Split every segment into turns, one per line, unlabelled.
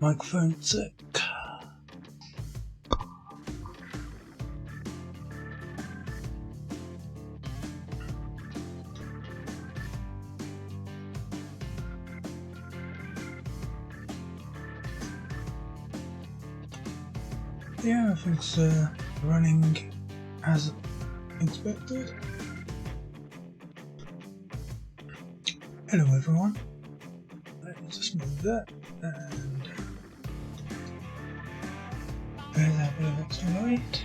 Microphone check. Yeah, if it's running as expected. Hello everyone. Let's just move that and there's that bit of extra light.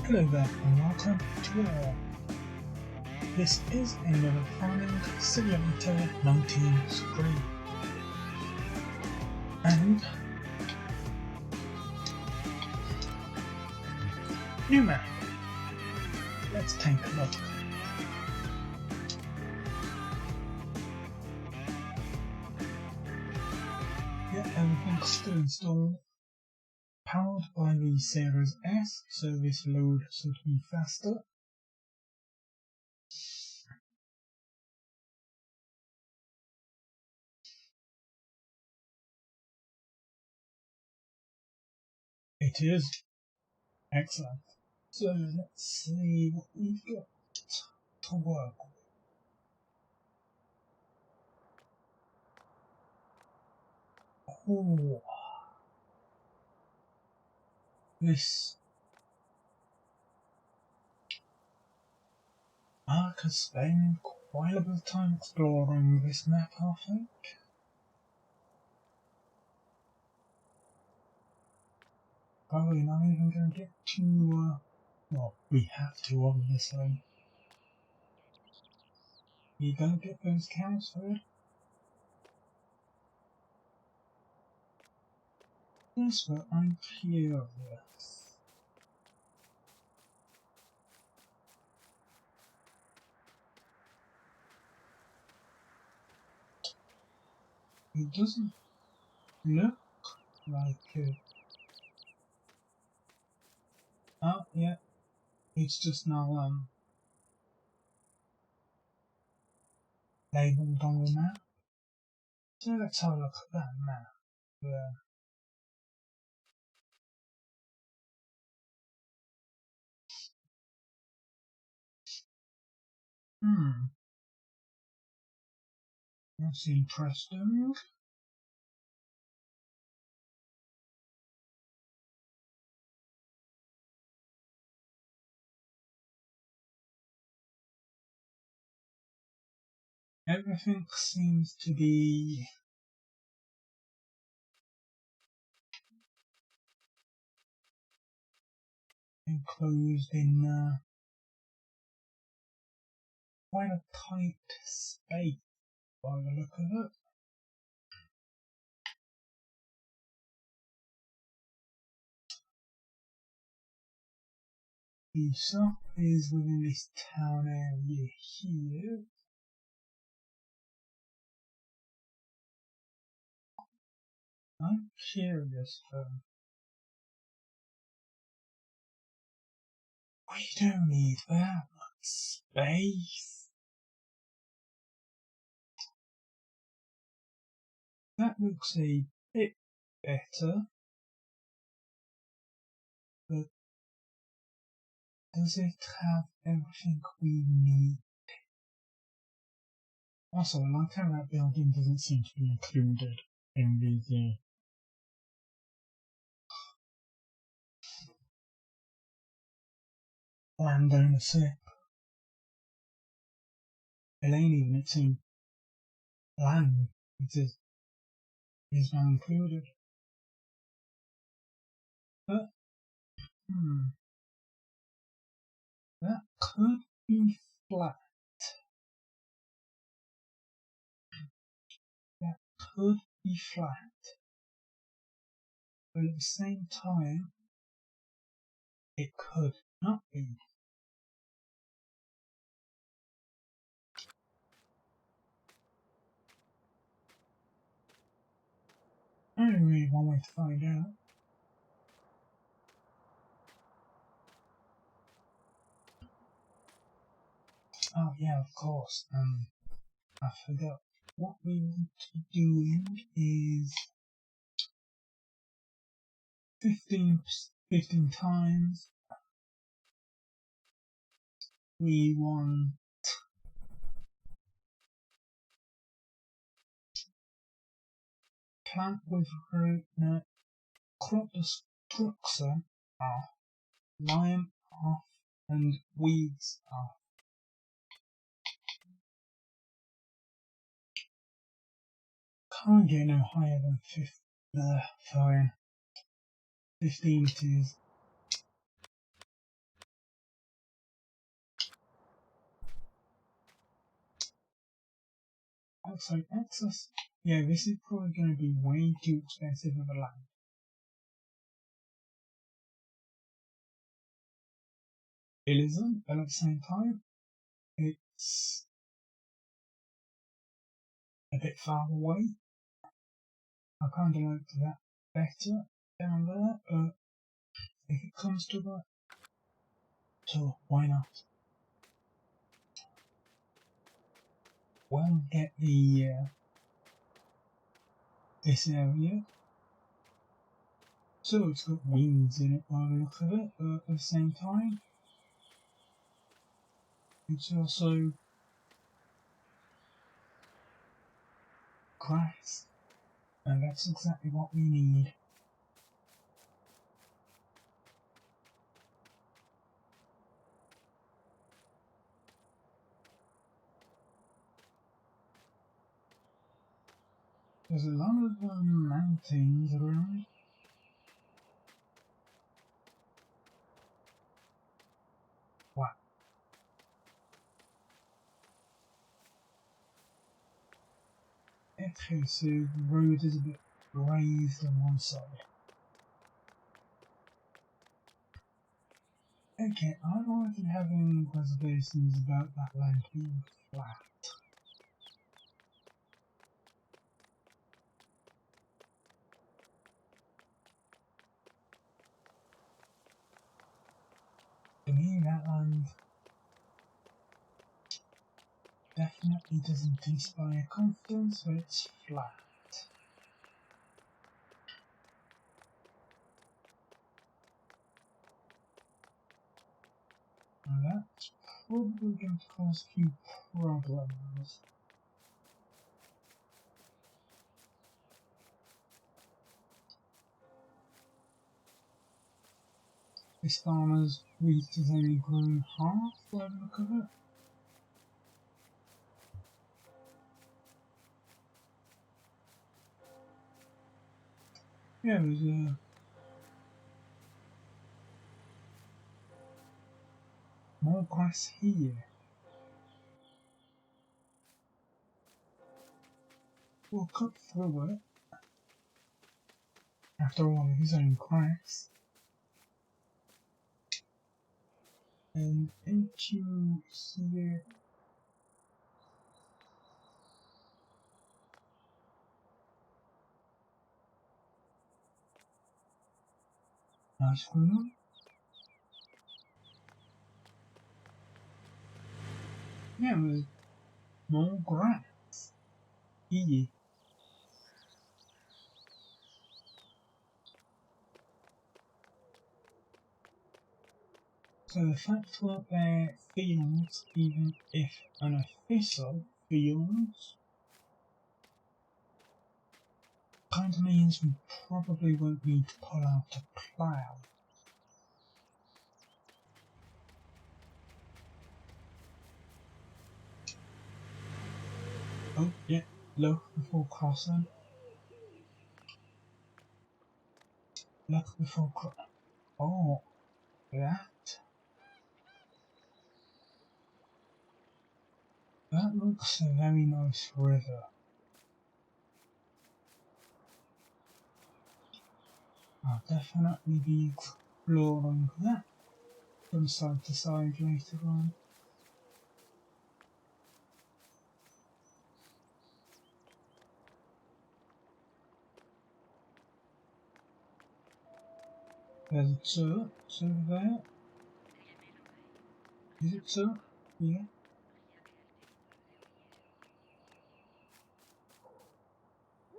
Hello there and welcome to our. This is another Farming Simulator 19 stream. And new map. Let's take a look. Yeah, everything's still installed. Powered by the Series S, so this load should be faster. It is. Excellent. So let's see what we've got to work with. Oh, this. I could spend quite a bit of time exploring this map, I think. Probably not even going to get to, well, we have to, obviously. You gonna get those cows first? Yes, but I'm curious. It doesn't look like it. Oh, yeah. It's just now, labelled on the map. So let's have a look at that map. That's interesting. Everything seems to be enclosed in quite a tight space by the look of it. The shop is within this town area here. I'm curious though. We don't need that much space. That looks a bit better. But does it have everything we need? Also, I like how that building doesn't seem to be included in the land ownership. It ain't even its own land. It is not included. But, that could be flat. That could be flat. But at the same time, it could not be. Only really one way to find out. Oh yeah, of course. I forgot. What we want to be doing is 15 times. We want plant with root, crop the structure off, lime off, and weeds off. Can't get no higher than 15 it is. Also, excess. Yeah, this is probably going to be way too expensive of a land. It isn't, but at the same time, it's a bit far away. I kind of like that better down there, but if it comes to that, so why not? We'll get the this area. So it's got weeds in it by the look of it, but at the same time, it's also grass, and that's exactly what we need. There's a lot of mountains around. Wow. Okay, so the road is a bit raised on one side. Okay, I'm already having reservations about that land being flat. To me, that land definitely doesn't inspire confidence when it's flat. And that's probably going to cause a few problems. This farmer's wheat has only grown half by the look of it. Yeah, there's more grass here. We'll cut through it. After all, his own grass. And into here. Nice one. Yeah, there's more grass here. So the fact that they're fields, even if unofficial fields, kind of means we probably won't need to pull out a plough. Oh, yeah, look before crossing. Look before crossing. Oh, that looks a very nice river. I'll definitely be exploring that from side to side later on. There's a church over there. Is it so? Yeah.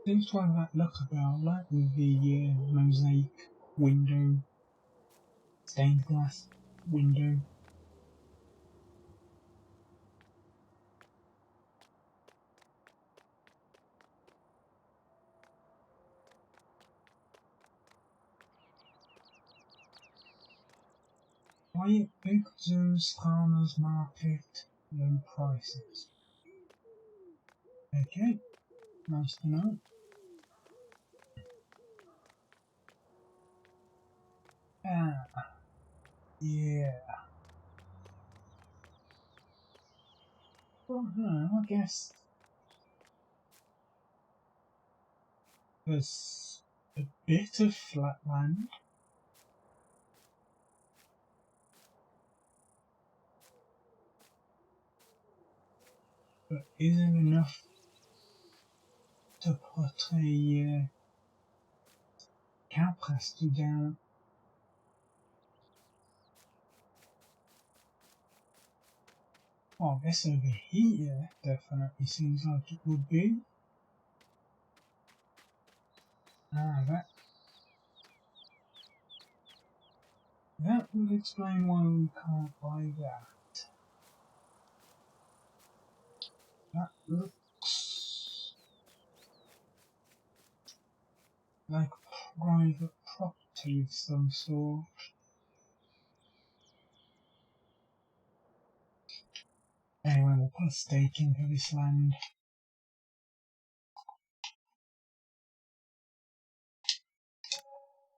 Seems to have that look about, like with the mosaic window, stained glass window. Quiet pictures, farmers market, low prices. Okay, nice to know. Ah, yeah. Well, no, I guess there's a bit of flat land, but isn't enough to put a cow pasture down. Oh, I guess over here definitely seems like it would be. Ah, that would explain why we can't buy that. That looks like private property of some sort. Anyway, we'll put a stake in for this land.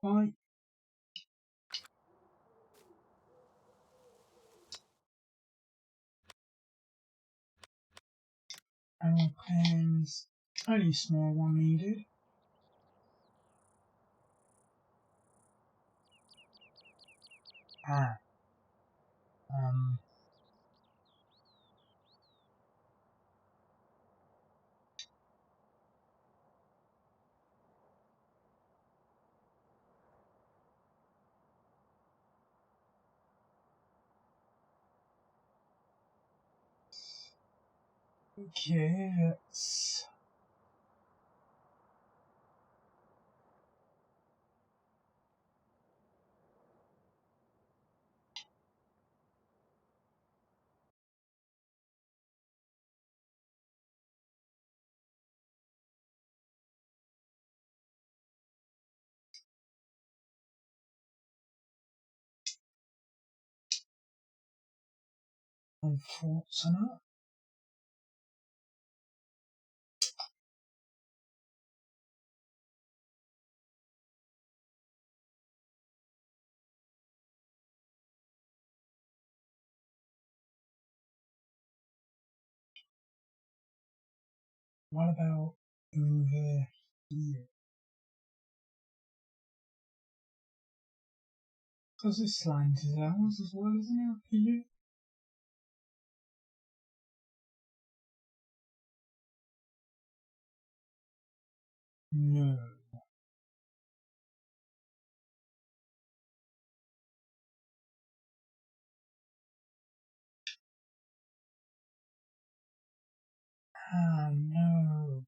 Bye. Animal pens. Only a small one needed. Ah. Um. Okay, let's... Unfortunate. What about over here? Because this land is ours as well, isn't it? Up here? No. Ah, no.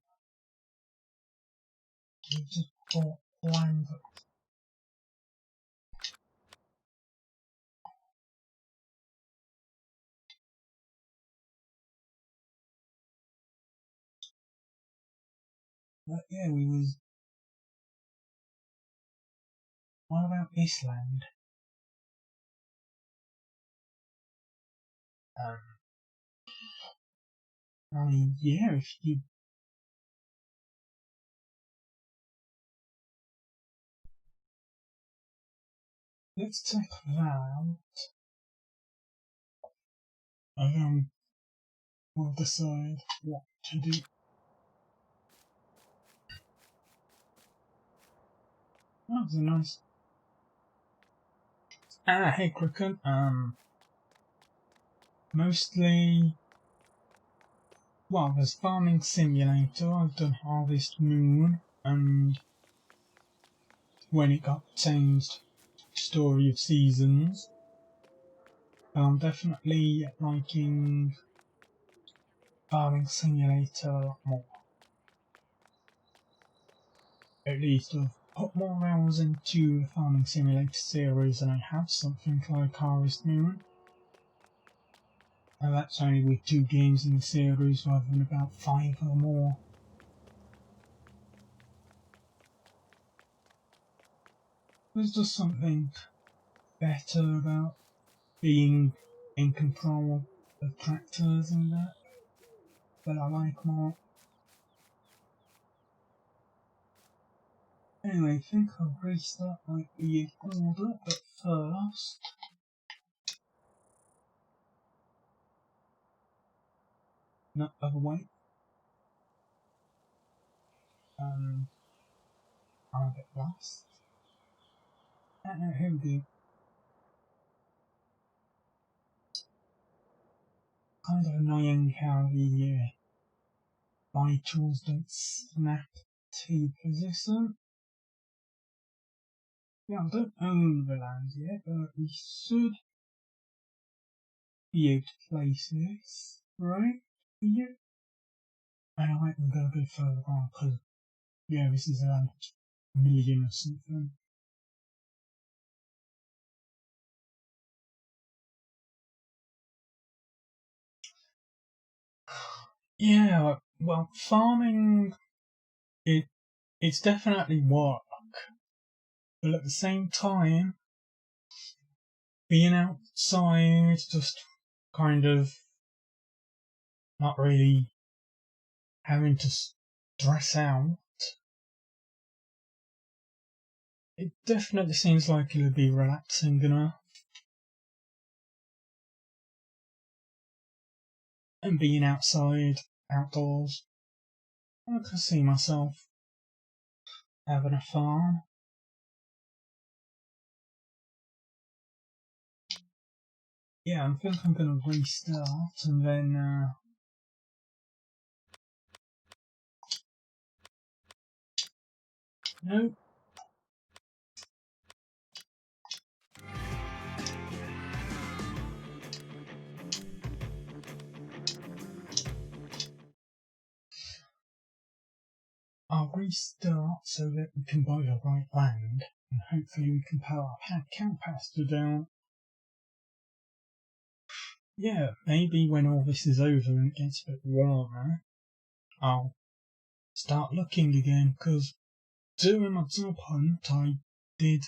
You just bought land. But yeah, we was... What about this land? Um, I mean, yeah, if you... Let's check that out. And then we'll decide what to do. That was a nice... Ah, hey, Cricket. Mostly... Well, there's Farming Simulator, I've done Harvest Moon, and when it got changed, Story of Seasons. I'm definitely liking Farming Simulator a lot more. at least I've put more hours into the Farming Simulator series than I have something like Harvest Moon. And that's only with 2 games in the series rather than about 5 or more. There's just something better about being in control of tractors and that I like more. Anyway, I think I'll restart my EA order, but first... Not other way. I'm a bit lost. No, here we go. Kind of annoying how the vitals don't snap to position. Yeah, I don't own the land yet, but we should be able to place this, right? Yeah. And I might go a bit further on, because, yeah, this is a million or something. Yeah, well, farming, it's definitely work, but at the same time, being outside, just kind of not really having to stress out, it definitely seems like it'll be relaxing enough. And being outside, outdoors, I can see myself having a farm. Yeah, I think I'm going to restart and then, no. I'll restart so that we can buy the right land, and hopefully we can power our cow pasture down. Yeah, maybe when all this is over and it gets a bit warmer, I'll start looking again, because during my job hunt I did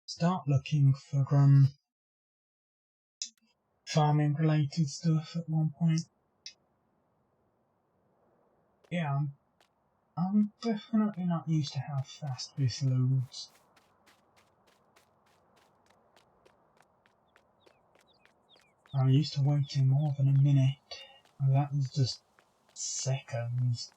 start looking for farming related stuff at one point. Yeah, I'm definitely not used to how fast this loads. I'm used to waiting more than a minute, and that was just seconds.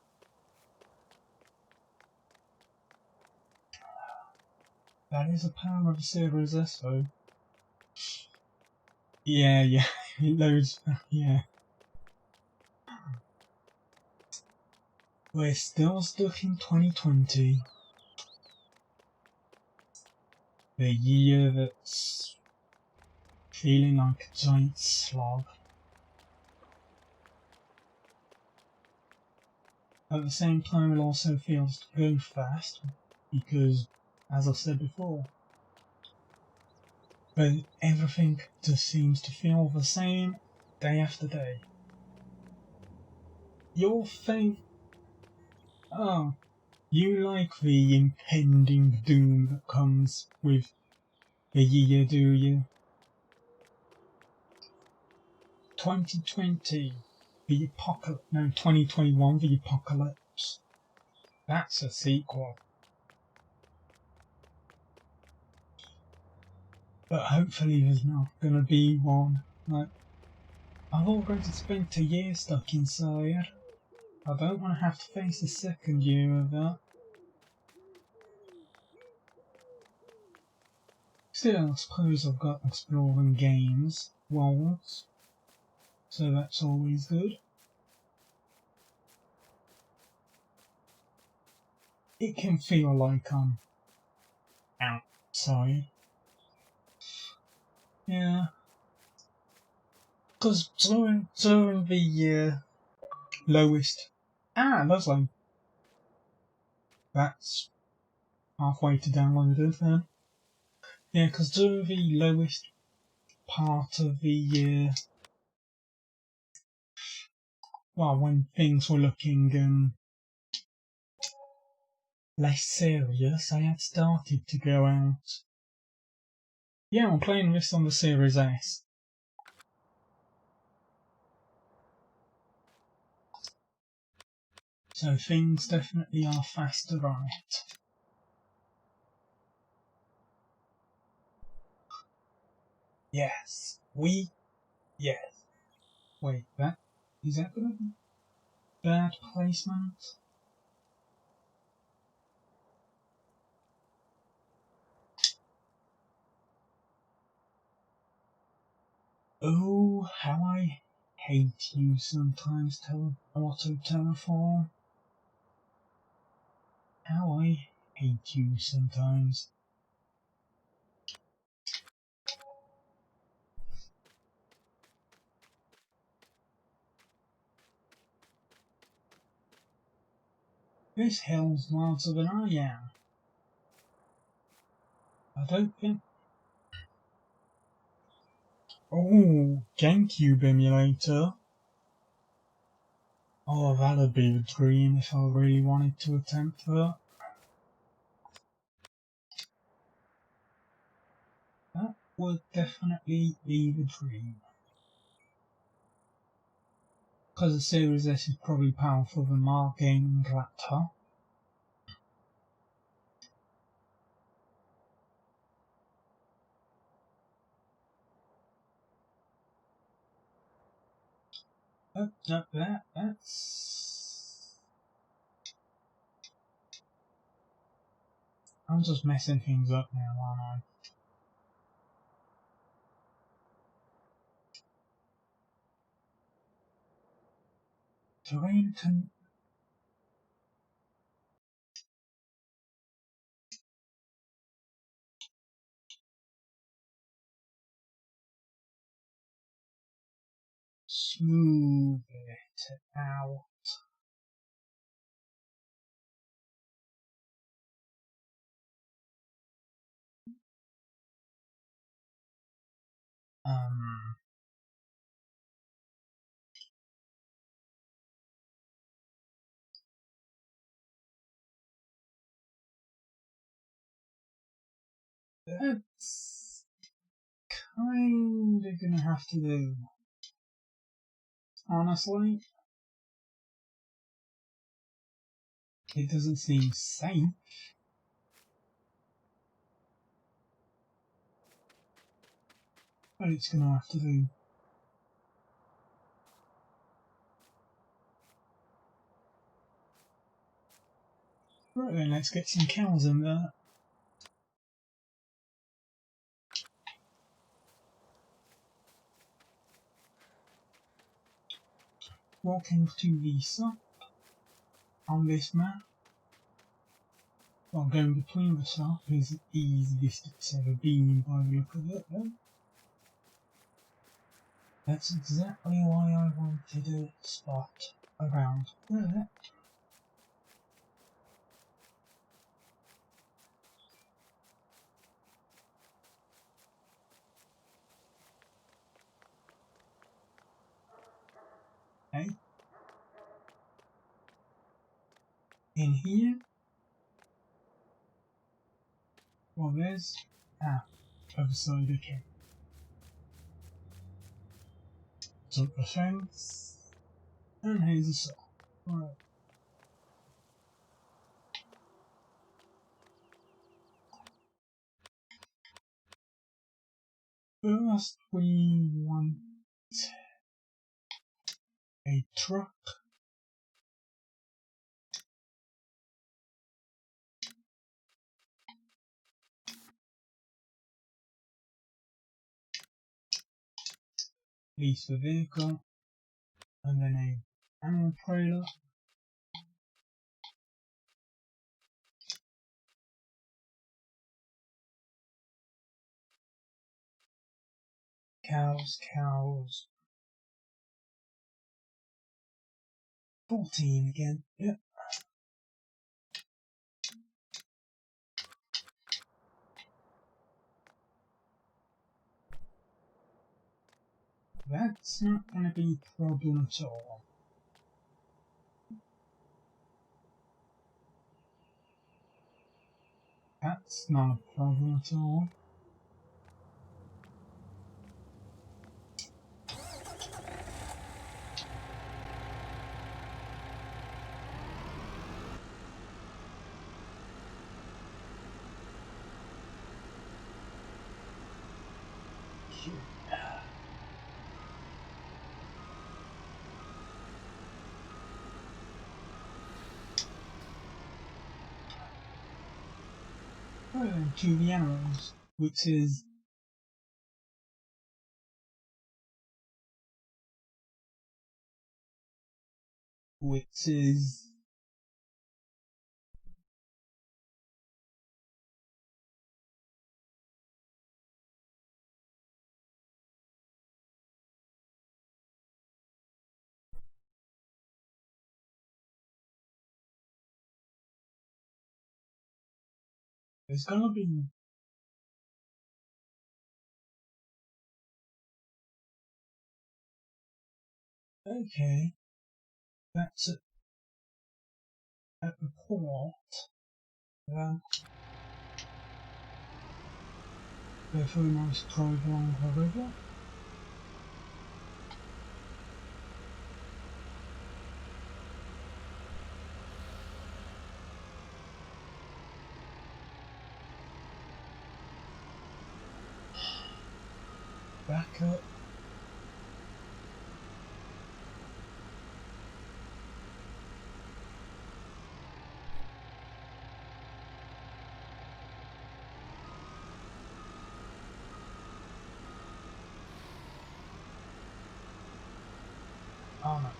That is the power of a Series S though. Yeah, it loads, yeah. We're still stuck in 2020. The year that's feeling like a giant slog. At the same time, it also feels to go fast, because, as I said before, but everything just seems to feel the same day after day. Your faith. Oh, you like the impending doom that comes with the year, do you? 2020, the apocalypse. No, 2021, the apocalypse. That's a sequel. But hopefully there's not gonna be one. Like, I've already spent a year stuck inside. I don't want to have to face the second year of that. Still, I suppose I've got exploring games, worlds, so that's always good. It can feel like I'm outside. Yeah. Because during the lowest... Ah, lovely. that's halfway to downloaded then. Yeah, because during the lowest part of the well, when things were looking less serious, I had started to go out. Yeah, I'm playing this on the Series S. So things definitely are faster on it. Yes. Yes. Wait, is that gonna be bad placement? Oh, how I hate you sometimes, Auto Terraform. How I hate you sometimes. This hill's larger than I am. I don't think... Oh, GameCube emulator. Oh, that'd be the dream if I really wanted to attempt that. That would definitely be the dream. Because the Series S is probably powerful than my Erlengrat. That's... I'm just messing things up now, aren't I? Terrain can... Smooth it out. Um... That's kinda gonna have to do. Honestly, it doesn't seem safe. But it's gonna have to do. Right then, let's get some cows in there. Walking to the south on this map. Well, going between the south is the easiest it's ever been by the look of it, though. That's exactly why I wanted a spot around there. Hey? In here? Well, there's... other side, okay. Jump the fence. And here's the saw. Right. First, we want a truck. Lease the vehicle. And then a animal trailer. Cows. 14 again. Yep. That's not going to be a problem at all. That's not a problem at all. To the animals, which is there's gonna be okay. That's at the port. Go for a nice drive along the river. Back up. Oh no.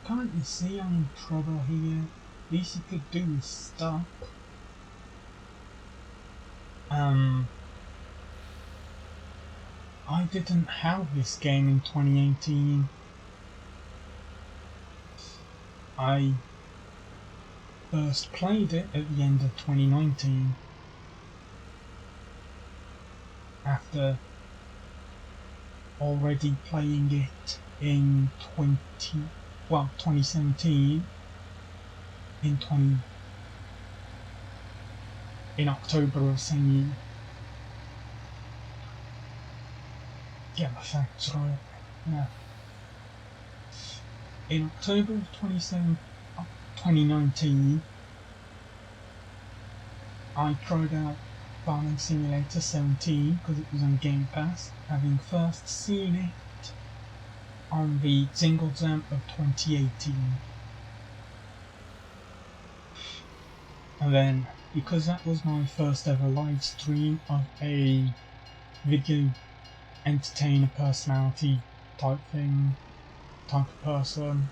Can't you see I'm in trouble here? Least you could do is stop. I didn't have this game in 2018. I first played it at the end of 2019. After already playing it in 2017 in October of the same year. Get the facts right. Yeah. In October of 2019, I tried out Farming Simulator 17 because it was on Game Pass, having first seen it on the Jingle Jam of 2018. And then, because that was my first ever live stream of a video entertainer personality type of person,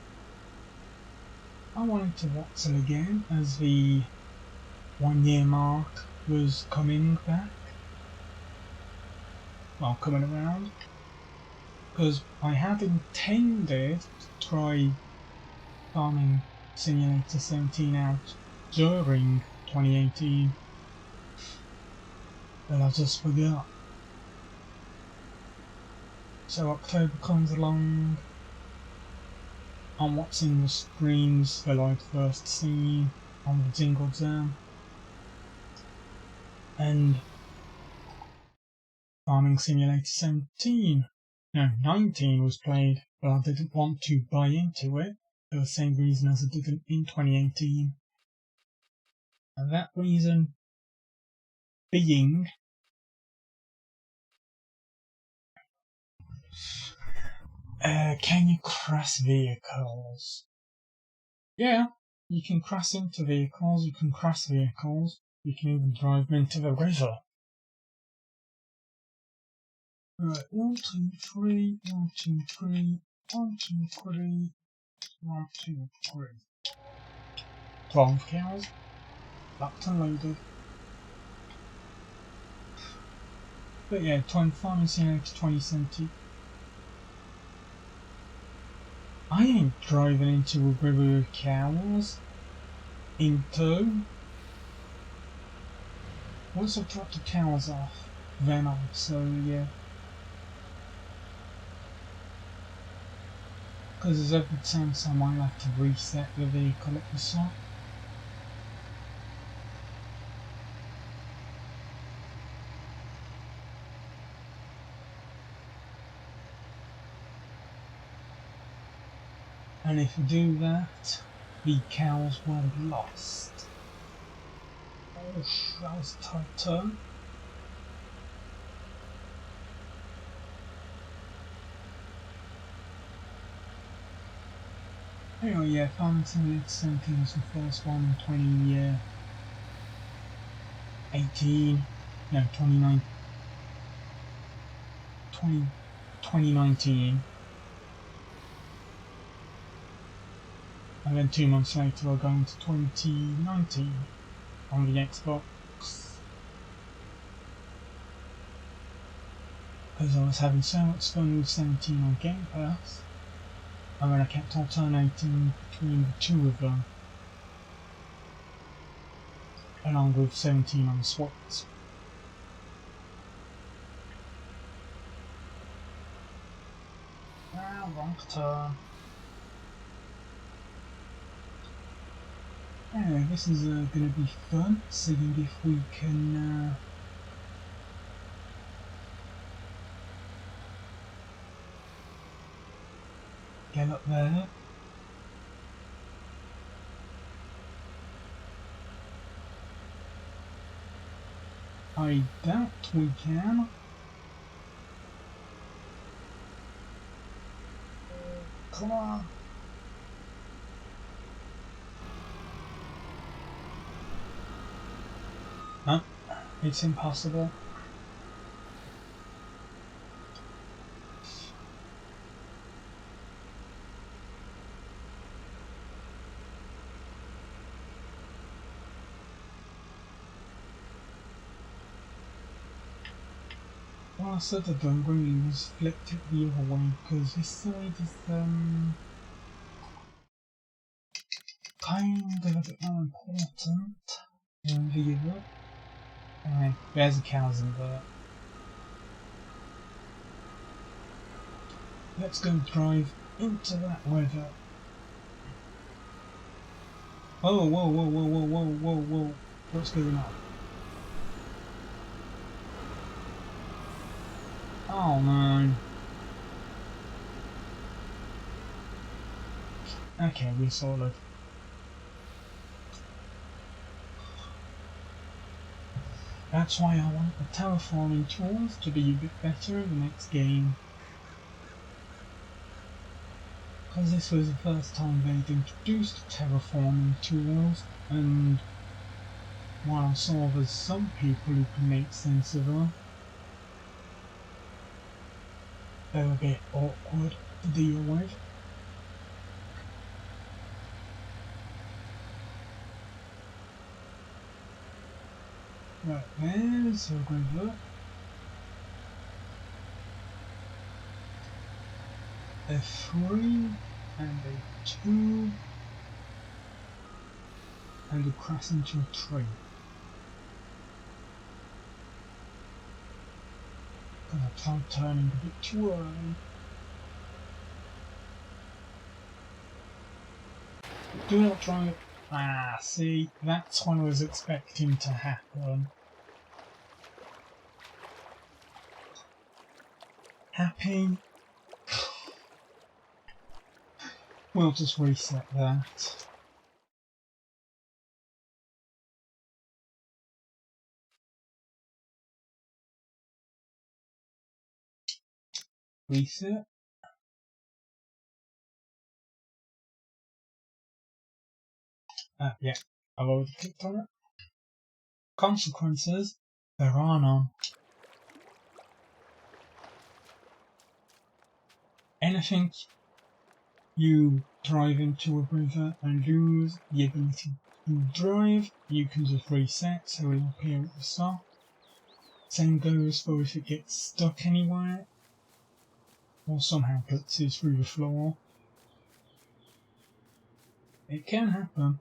I wanted to watch it again as the 1 year mark was coming around, because I had intended to try Farming Simulator 17 out during 2018, but I just forgot. So October comes along, I'm watching the streams that I'd first seen on the Jingle Jam, and Farming Simulator 19 was played, but I didn't want to buy into it for the same reason as I didn't in 2018. And that reason being, can you crash vehicles? Yeah, you can crash into vehicles, you can crash vehicles, you can even drive them into the river. Right, 1, 2, 3, 1, 2, 3, 1, 2, 3, 1, 2, 3. 12 cows, locked and loaded. But yeah, Farming Simulator 2070. I ain't driving into a river of cows. Into. Once I drop the cows off, then I'll, so yeah. because every time so I might have to reset the vehicle at the start. And if you do that, the cows will be lost. Oh, that was a tight turn. Anyway, yeah, Farming Simulator 17 was the first one in 2019. And then 2 months later we're going to 2019 on the Xbox. Because I was having so much fun with 17 on Game Pass, and then I kept alternating between the two of them, along with 17 on the Switch. Ah, wrong turn. Anyway, this is going to be fun, seeing if we can get up there. I doubt we can. Come on. No, it's impossible. Well, I said the green was flipped it the other way, because this side is kind of a bit more important than the other. Anyway, there's the cows in there. Let's go drive into that weather. Whoa, whoa, whoa, whoa, whoa, whoa, whoa, whoa. What's going on? Oh man. Okay, we're solid. That's why I want the terraforming tools to be a bit better in the next game. Because this was the first time they'd introduced terraforming tools, and while I saw there's some people who can make sense of them, they're a bit awkward to deal with. Right, there's a river. A 3 and a 2 and a crash into a tree. Because I tried turning a bit too early. Do not try. Ah, see, that's what I was expecting to happen. Happy? We'll just reset that. Reset. Yeah, I've already clicked on it. Consequences? There are none. Anything you drive into a river and lose the ability to drive, you can just reset so it'll appear at the start. Same goes for if it gets stuck anywhere or somehow glitches through the floor. It can happen.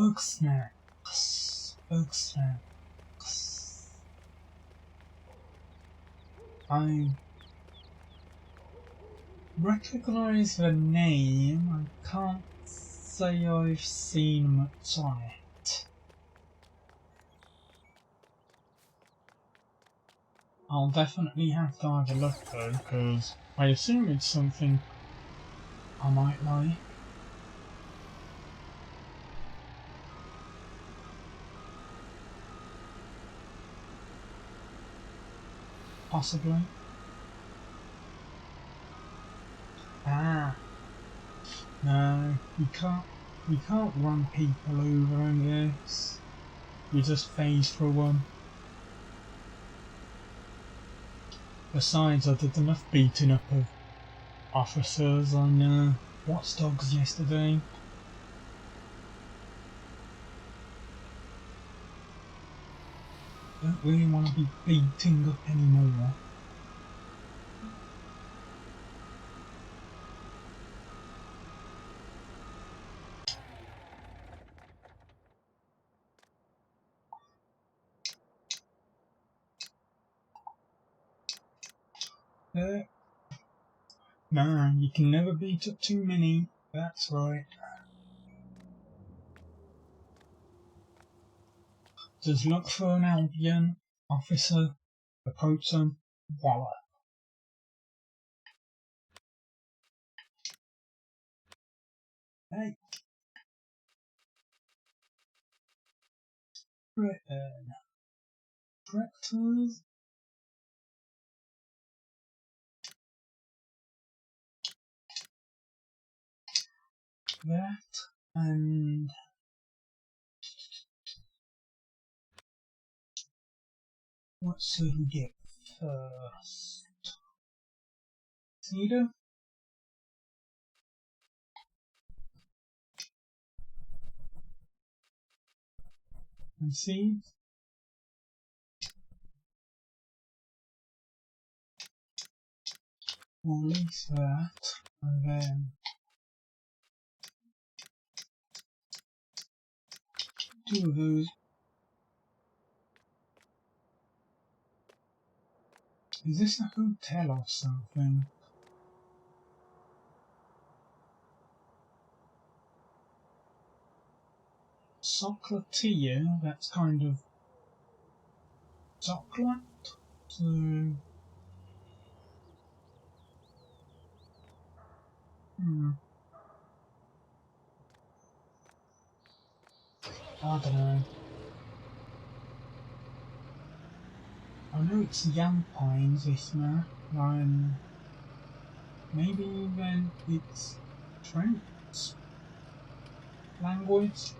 Bug snacks. Bug snacks. I recognise the name. I can't say I've seen much on it. I'll definitely have to have a look though, because I assume it's something I might like. Possibly. Ah. No, we can't run people over in this. We just phase through them. Besides, I did enough beating up of officers on Watch Dogs yesterday. Don't really want to be beating up anymore. Man, you can never beat up too many. That's right. Just look for an Albion officer, approach them, voila. Hey. Right then. Tractors. That and what should we get first? Cedar? And seeds? Or at least that, and then two of those. Is this a hotel or something? Chocolatier, that's kind of chocolate. So I don't know. I know it's Yam Pines this map, and maybe even it's French language.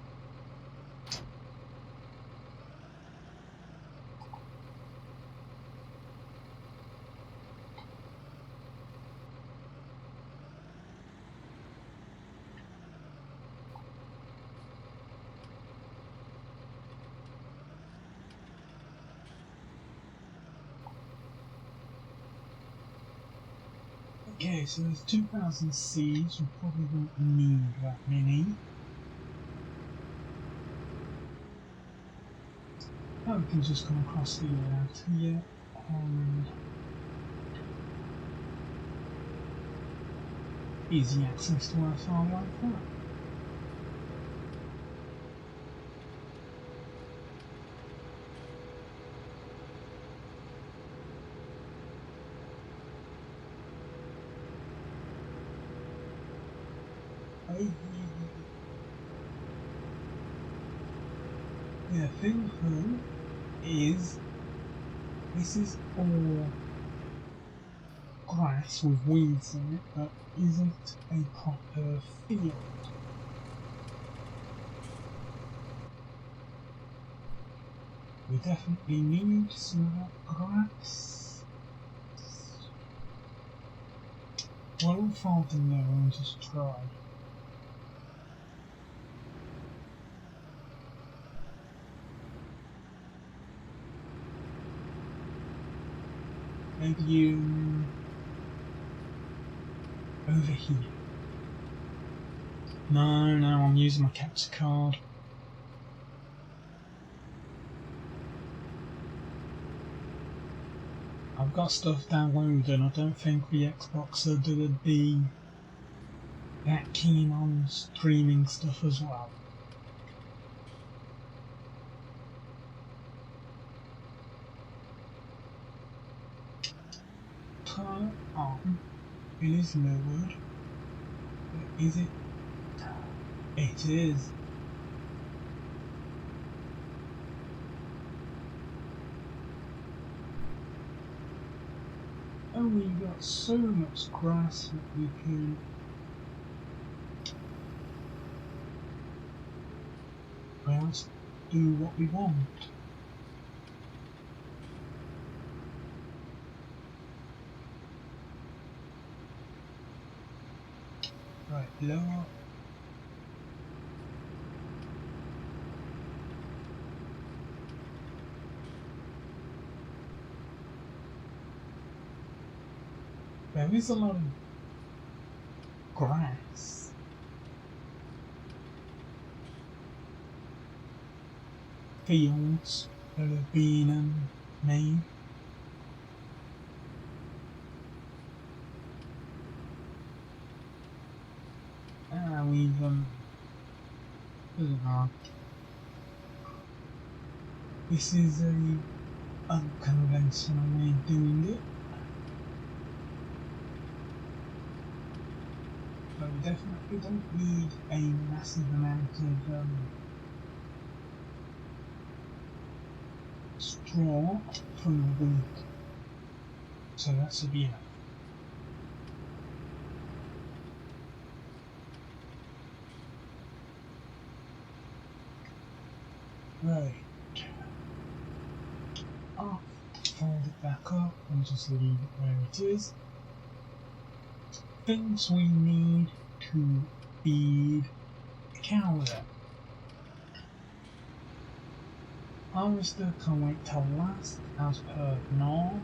Okay, so there's 2,000 seeds, we probably won't need that many. Now we can just come across the out here and easy access to our farm like that. The thing is, this is all grass with weeds in it, but isn't a proper field. We definitely need some of that grass. We'll fall in there and just try. Maybe you over here. No, I'm using my capture card. I've got stuff downloaded, and I don't think the Xbox are gonna be that keen on streaming stuff as well. Turn on. It is lowered. But is it? It is. Oh, we've got so much grass that we can just do what we want. Right, lower. There is a lot of grass. Fields that have been made. We've doesn't matter. This is a unconventional way of doing it. But we definitely don't need a massive amount of straw from the wheat. So that should be enough. Right. I'll fold it back up and just leave it where it is. Things we need to feed the cow then. Harvester can wait till last as per norm.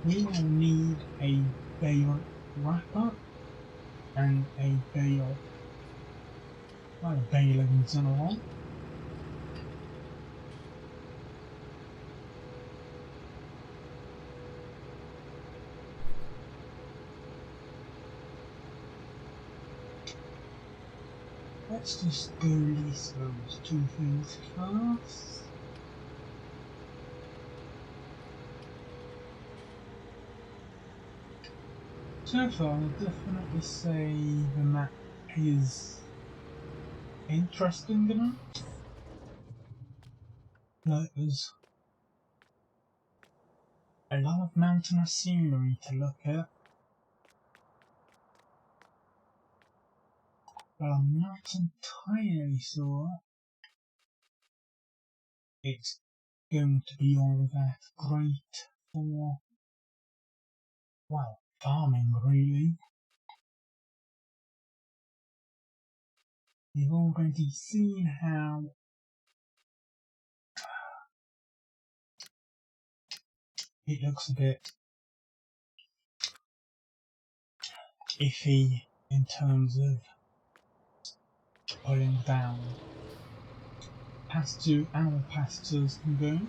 We will need a bale wrapper and a bale, well, a bale in general. Let's just go release those two things first. So far, I'd definitely say the map is interesting enough. Like, there's a lot of mountainous scenery to look at. But I'm not entirely sure it's going to be all that great for, well, farming really. You've already seen how it looks a bit iffy in terms of pulling down. Animal pastures can go.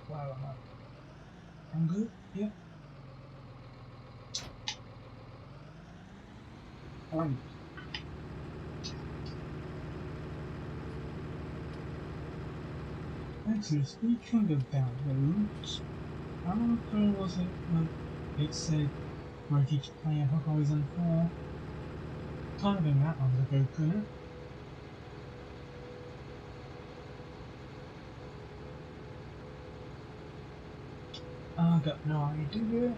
Well, I'm good, yeah. Actually, speaking of downloads, how long ago was it when it said ready to play Horizon 4? Can't have been that long ago, could it? I got no idea.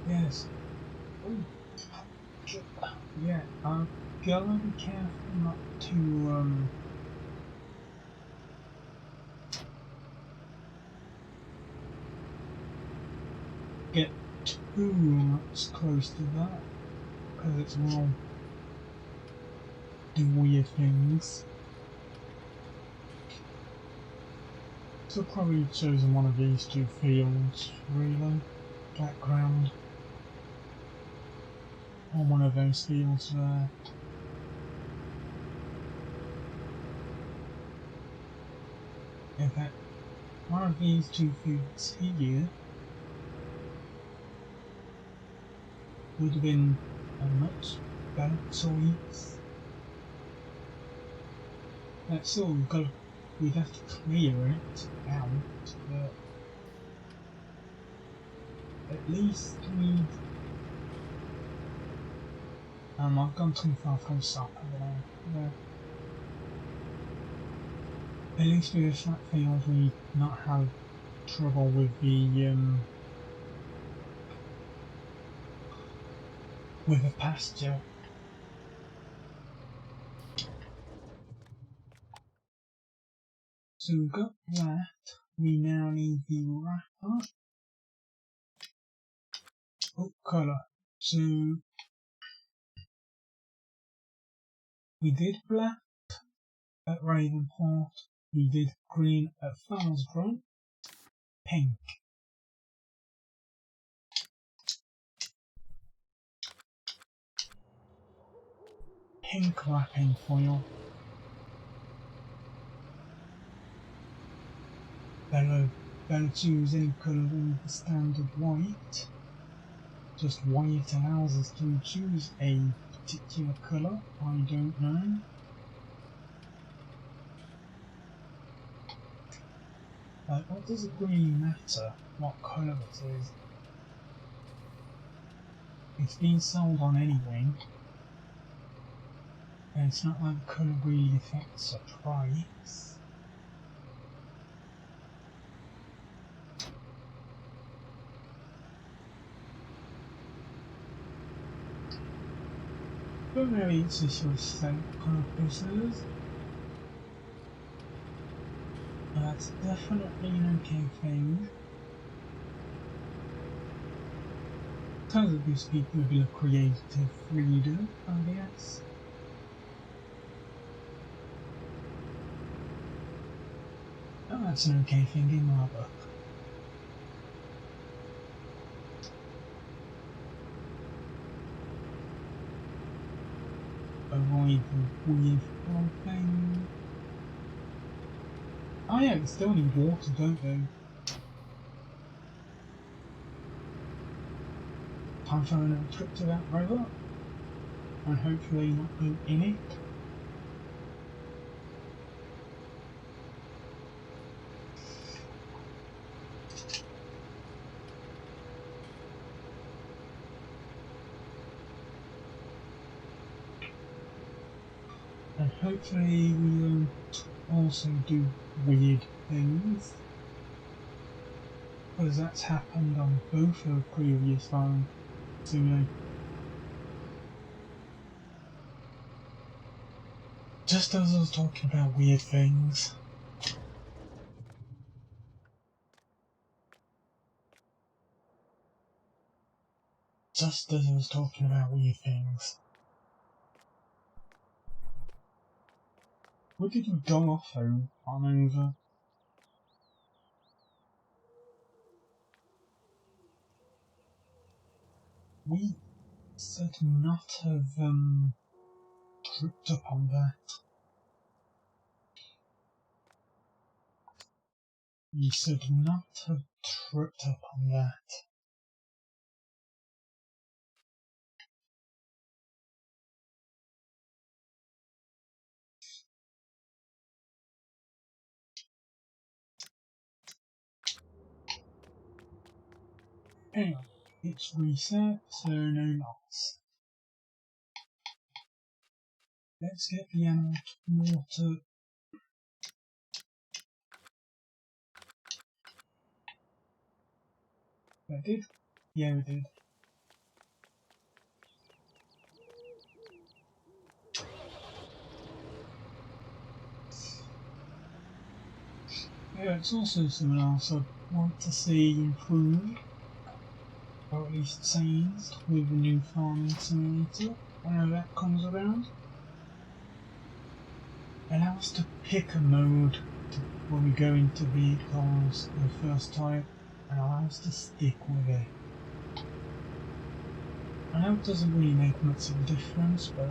Yes. Ooh. Yeah, gotta be careful not to get too much close to that, because it will do weird things. So probably chosen one of these two fields, really. Background on one of those fields there. In fact, one of these two fields here would have been a much better choice. That's all, we'd have to clear it out, but at least we'd... I've gone too far from stop over there. At least with a flat field we'd not have trouble with the pasture. So we've got that. We now need the wrapper. Oh, colour. So we did black at Ravenport. We did green at Farnsborough. Pink. Pink wrapping foil. Better choose any colour than the standard white. Just white allows us to choose a particular colour. I don't know. What does it really matter what colour it is? It's being sold on anyway, and it's not like the colour really affects the price. But maybe it's just for aesthetic purposes. That's definitely an okay thing. Because it gives people a bit of creative freedom, I guess. Oh, that's an okay thing in my book. Avoid the weird thing. Oh yeah, they still need water, don't they? Time for another trip to that river, and hopefully not go in it. And hopefully we won't also do weird things, because that's happened on both of the previous times. So, just as I was talking about weird things. Just as I was talking about weird things. What did you go off on over? We should not have tripped up on that. We should not have tripped up on that. Anyway, it's reset, so no loss. Let's get the animal to water. That did? Yeah, we did. Yeah, it's also something else I want to see improved, or at least changed, with the new farming simulator, whenever that comes around. Allow us to pick a mode to when we go into vehicles the first time and allow us to stick with it. I know it doesn't really make much of a difference, but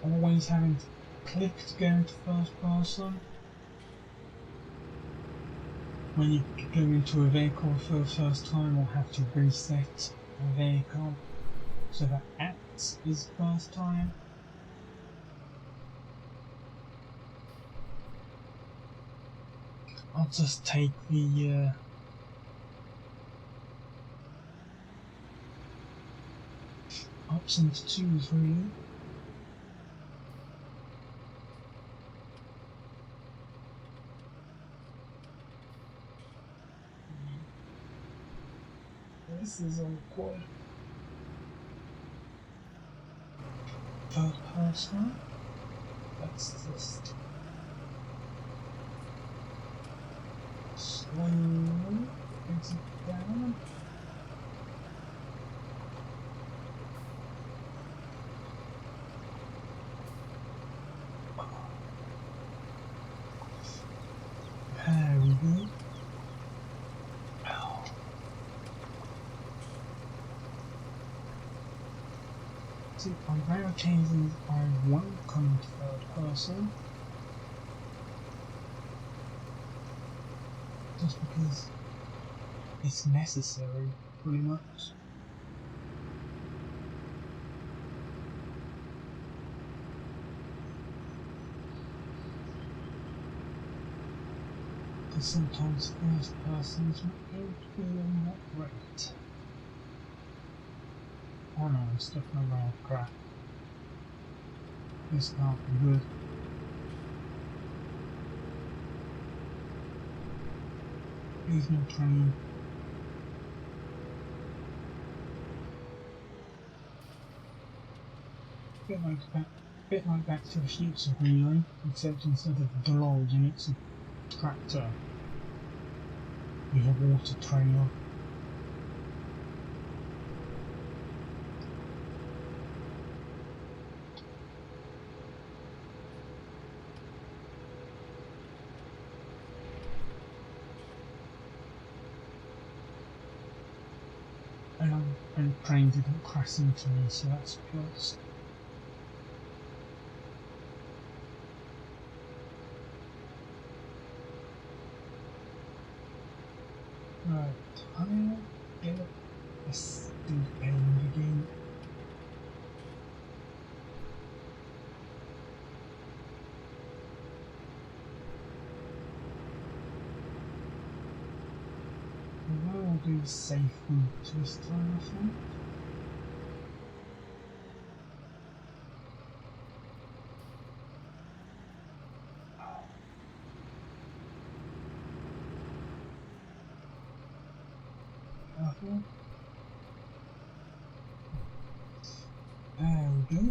always having to click to go into first person when you go into a vehicle for the first time, or have to reset a vehicle so that acts as first time. I'll just take the option to choose, really. This is awkward. Third person. Let's just slowly exit down. There we go. See, on rare occasions I won't come to third person, just because it's necessary, pretty much. Because sometimes first persons don't feel not great. Oh no, I'm stuck in a rail crap. This can't be good. Please no train. Bit like Back to the Future, really, except instead of DeLorean, it's a tractor with a water trailer. And the train didn't crash into me, so that's a plus. Right, I'll get a steep end again. I'll do the safe route this time, I think. Careful. There we go.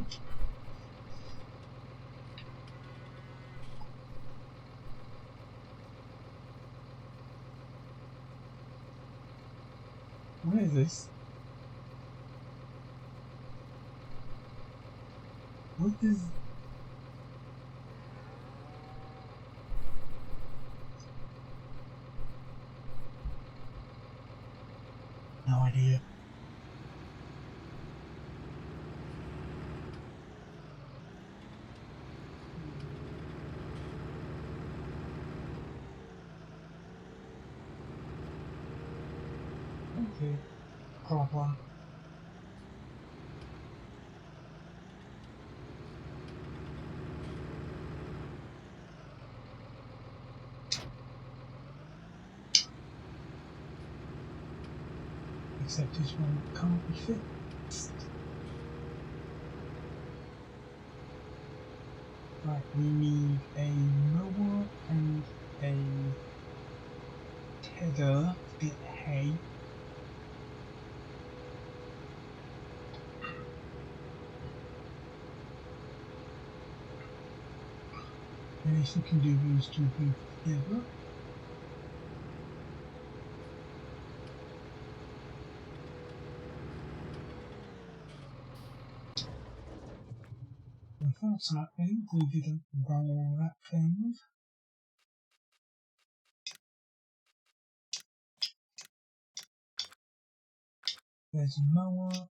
What is this? What is... No idea. Okay. Problem. Except this one can't be fixed. Right, we need a mower and a tether to get hay. At least we can do those two things together. Unfortunately, we didn't roll that thing. There's a mower.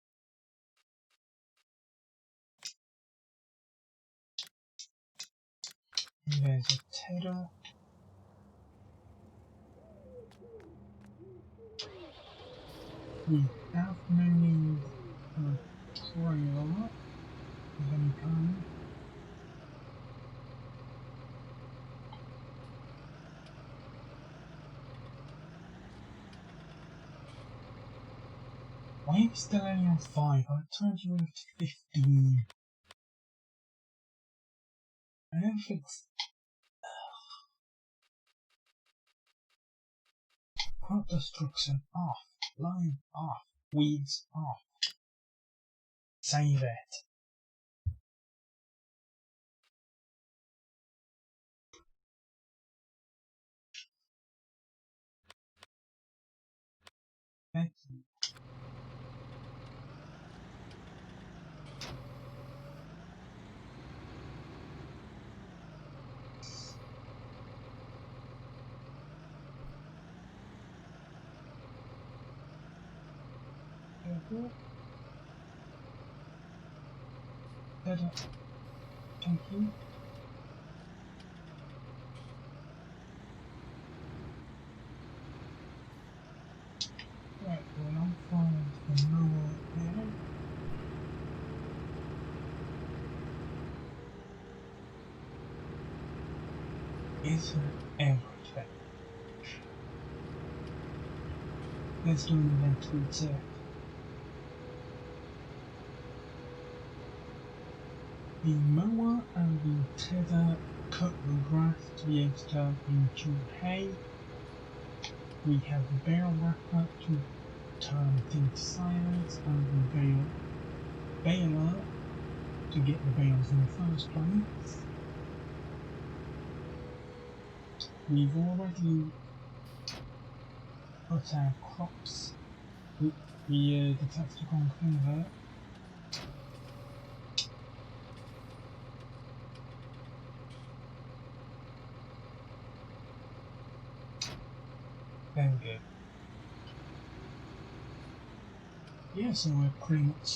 And there's a tedder. We have no need for a trailer of any kind. Why are you still only on 5? I told you we were to 15. I don't know if it's... Crop destruction off. Line off. Weeds off. Save it. Thank you. Tedder. Thank you. Right, well, I'll find the mower there. Is there everything? Let's do an inventory check. The mower and the tether cut the grass to be able to turn into hay. We have the bale wrapper to turn into silos, and the baler to get the bales in the first place. We've already put our crops with the detector on convert. There we go. Yeah, so we're pretty much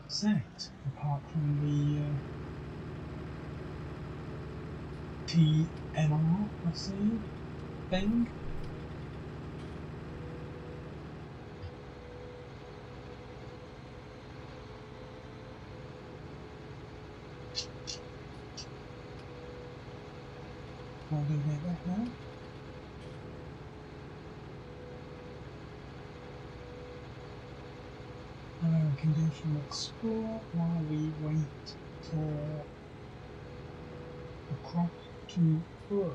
set, apart from the TMR, I see, thing. I'll go get that now. And we can do some explore while we wait for the crop to grow.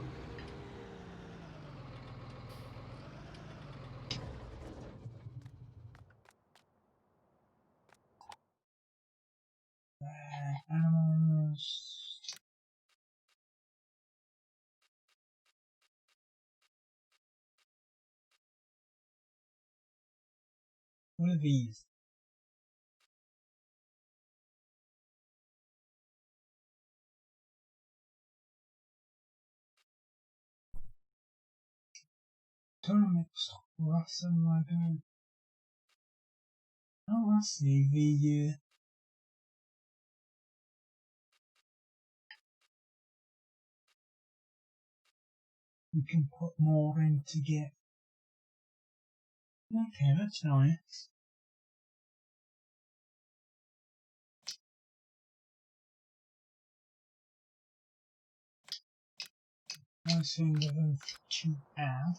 Animals. What are these? Turnips, Russell Wagon. Oh, I see. You can put more in to get. Okay, that's nice. Nice thing to add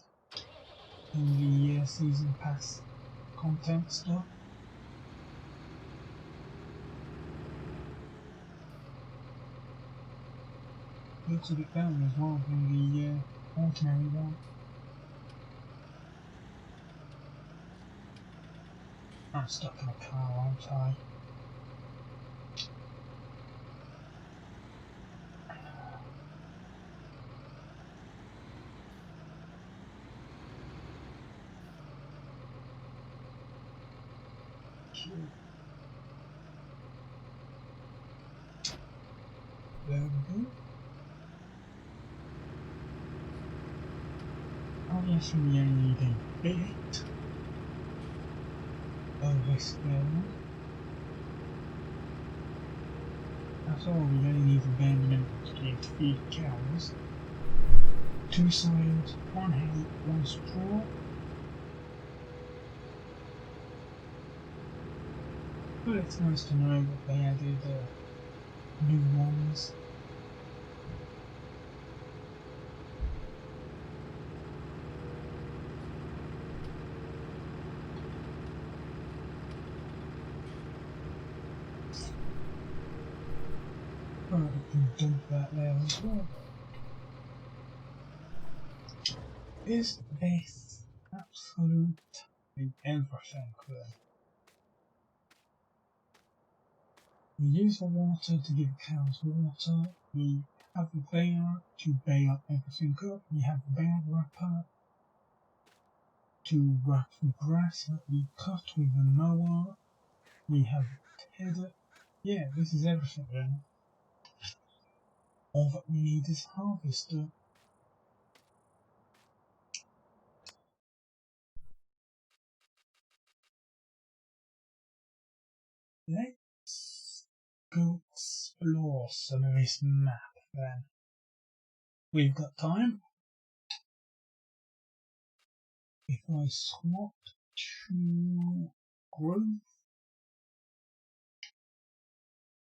in the season pass content stuff. Looks a bit better as well than the ordinary one. I'm stuck in a car, aren't I? There we go. Obviously we only need a bit of this build. That's all, we only need the bare minimum to be able to feed cows. 2 silage, 1 hay, 1 straw. But it's nice to know that they added new ones. Right, we can dump that there as well. Is this absolutely everything then? We use the water to give cows water, we have the baler to bale everything up, we have the bale wrapper to wrap the grass that we cut with the mower, we have tedder. Yeah, this is everything then. All that we need is harvester. Let's go explore some of this map then. We've got time. If I swap to growth,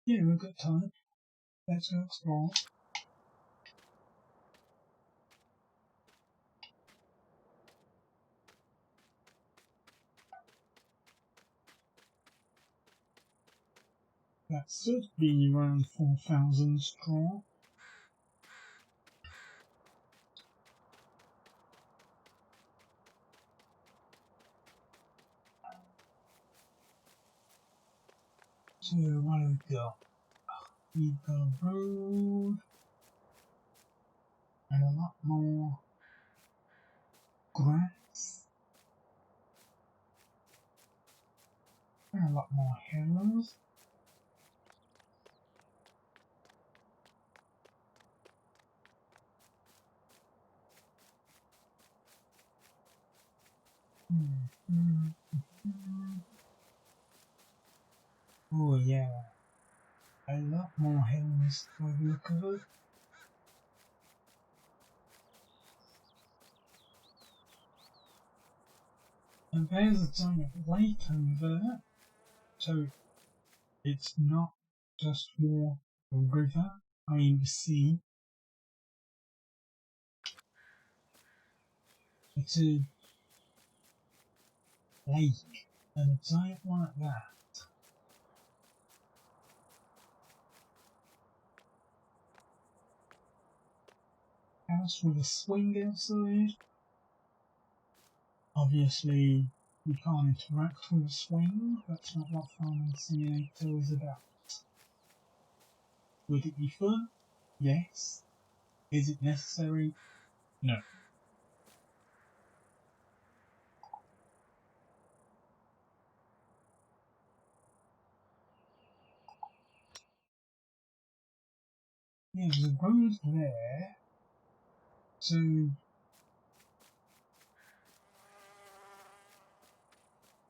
yeah, we've got time. Let's go explore. That should be around 4,000 strong. So what have we got? We've got a road and a lot more grass and a lot more hills. Oh yeah, a lot more hills by the look of it. And there's a giant lake over there, so it's not just more a river, I mean the sea. It's a lake, and a giant one like that. House with a swing outside. Obviously, we can't interact with a swing, that's not what Farming Simulator is about. Would it be fun? Yes. Is it necessary? No. Yeah, there's a road there, so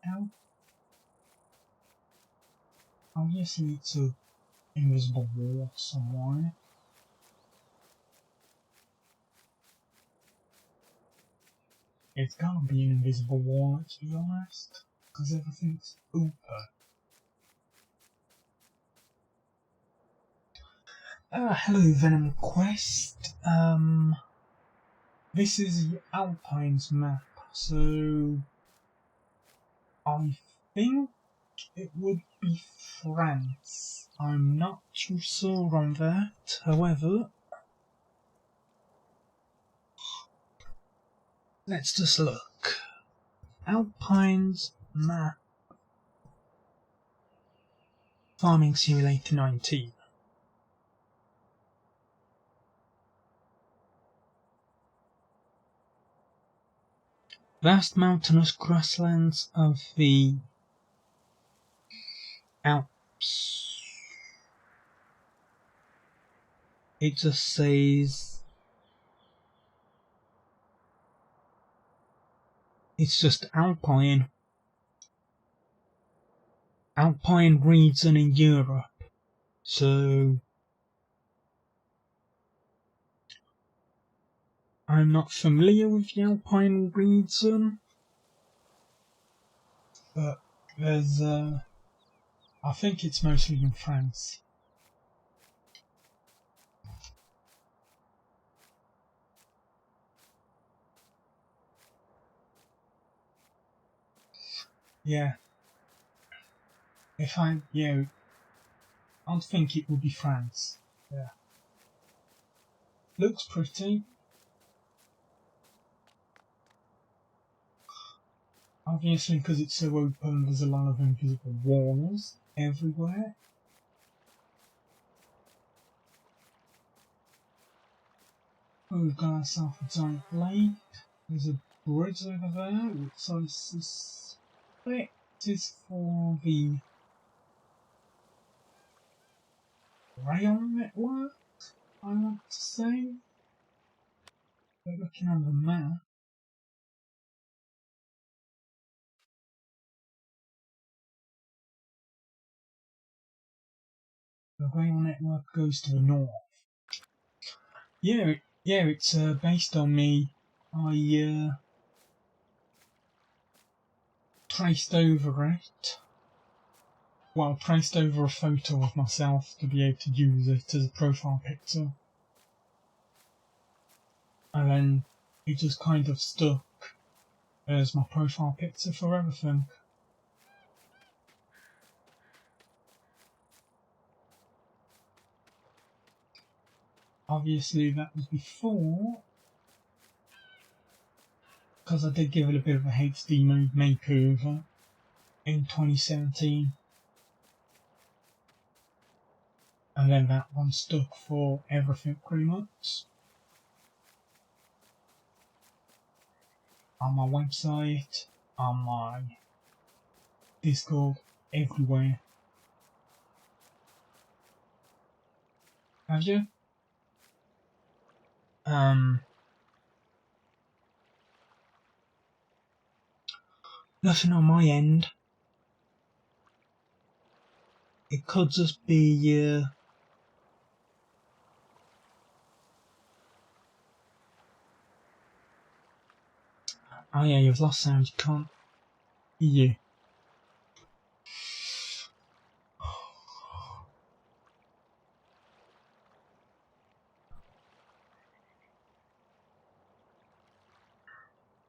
how? Obviously, it's a invisible wall somewhere. It's gotta be an invisible wall, to be honest, because everything's open. Hello Venom Quest. This is the Alpines map, so I think it would be France. I'm not too sure on that, however, let's just look. Alpines map. Farming Simulator 19. Vast mountainous grasslands of the Alps. It just says It's just alpine region in Europe. So I'm not familiar with the alpine region, but there's I think it's mostly in France. Yeah. I'd think it would be France. Yeah. Looks pretty. Obviously, because it's so open, there's a lot of invisible walls everywhere. Oh, we've got ourselves a giant lake. There's a bridge over there, which I suspect is for the rail network, I want to say. But looking on the map, the rail network goes to the north. Yeah, it's based on me. I traced over it. Well, traced over a photo of myself to be able to use it as a profile picture. And then it just kind of stuck as my profile picture for everything. Obviously that was before, because I did give it a bit of a HD mode makeover in 2017. And then that one stuck for everything pretty much. On my website, on my Discord, everywhere. Have you? Nothing on my end. It could just be oh yeah, you've lost sound, you can't hear you.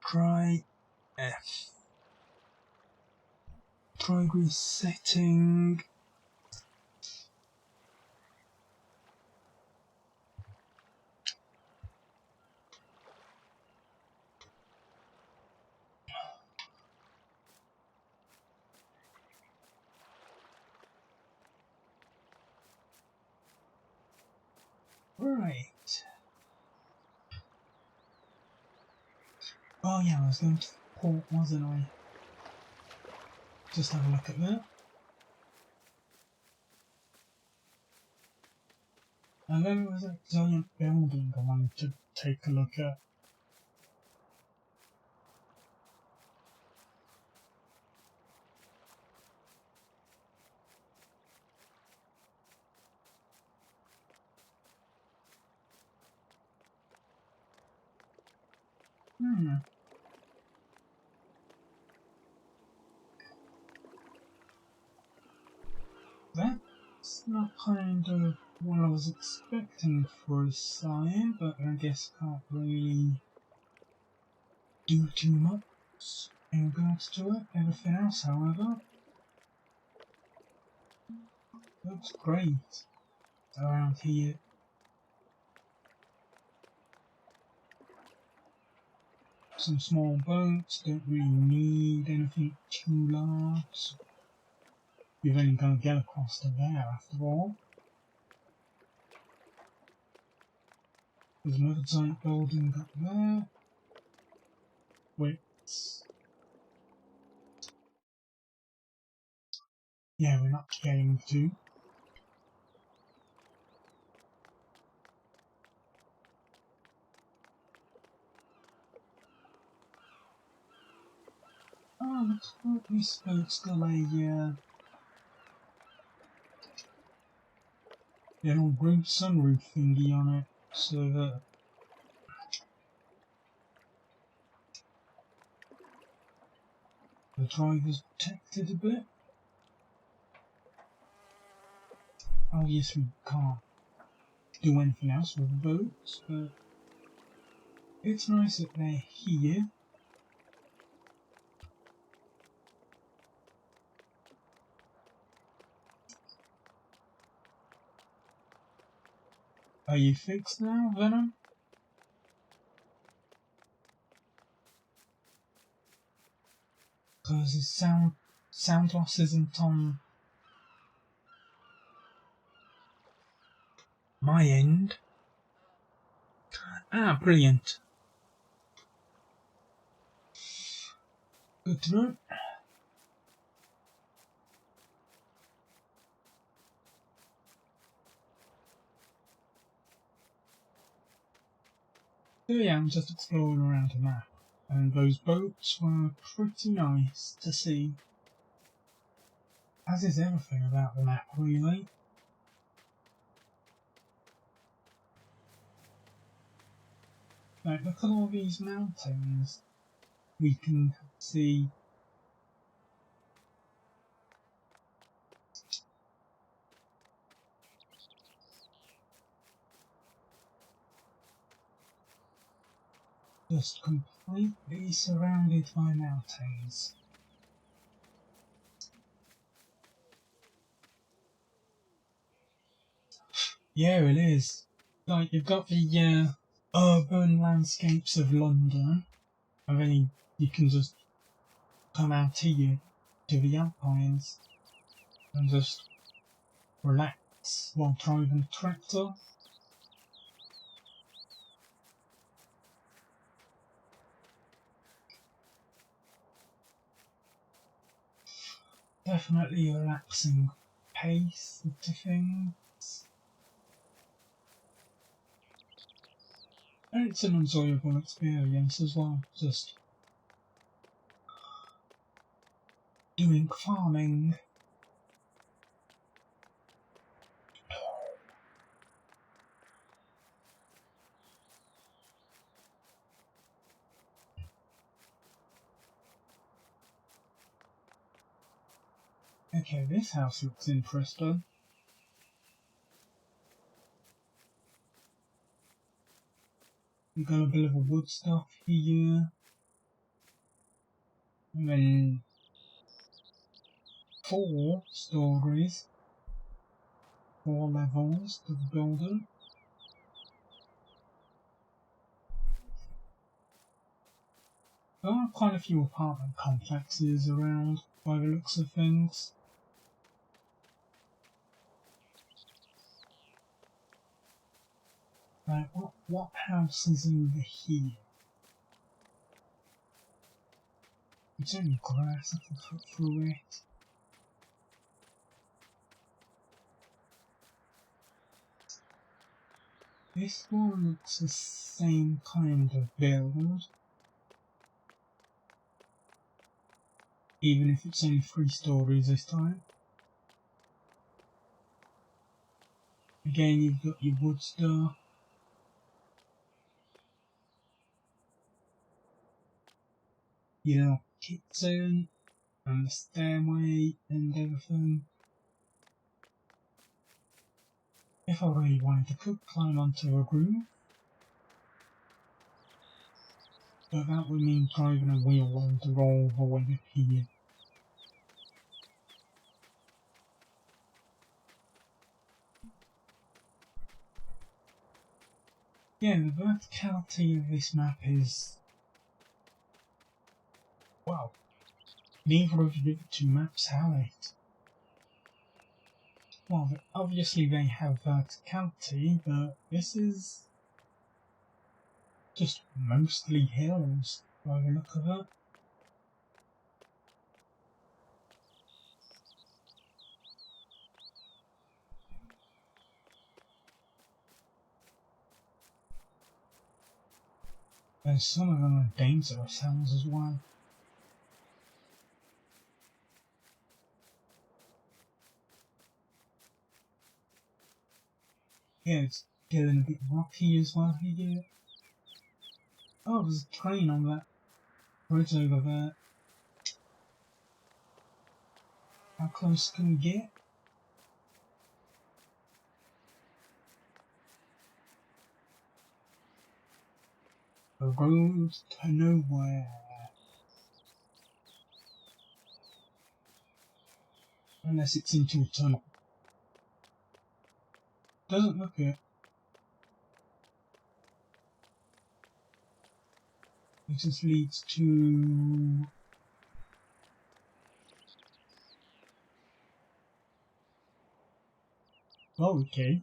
Try F. Try resetting. Right. Oh yeah, I was going to the port, wasn't I? Just have a look at that. And then there was a giant building I wanted to take a look at. That's not kind of what I was expecting for a sign, but I guess can't really do too much in regards to it. Everything else, however, looks great around here. Some small boats, don't really need anything too large. You've only got to get across to there after all. There's another giant building up there, which, yeah, we're not getting to. Oh, looks like this boat's got a little green sunroof thingy on it, so that the driver's protected a bit. Obviously, we can't do anything else with the boats, but it's nice that they're here. Are you fixed now, Venom? Because the sound loss isn't on my end. Ah, brilliant. Good to know. So yeah, I'm just exploring around the map, and those boats were pretty nice to see. As is everything about the map, really. Like, look at all these mountains we can see. Just completely surrounded by mountains. Yeah, it is. Like, you've got the urban landscapes of London, and then you can just come out here to the Alpines and just relax while driving a tractor. Definitely a relaxing pace to things. And it's an enjoyable experience as well, just doing farming. Okay, this house looks interesting. We've got a bit of a wood stuff here. And then 4 stories, 4 levels to the building. There are quite a few apartment complexes around by the looks of things. Right, what house is over here? It's only grass, I can cut through it. This one looks the same kind of build, even if it's only 3 stories this time. Again, you've got your wood stuff. Your kitchen, and the stairway, and everything. If I really wanted to cook, climb onto a roof. But that would mean driving a wheel under all the way up here. Yeah, the verticality of this map is... well, neither of the 2 maps have it. Well, obviously they have verticality, but this is just mostly hills by the look of it. And some of them are dangerous hills as well. Yeah, it's getting a bit rocky as well here. Oh, there's a train on that bridge over there. How close can we get? The road to nowhere. Unless it's into a tunnel. Doesn't look it. It just leads to... Oh, okay.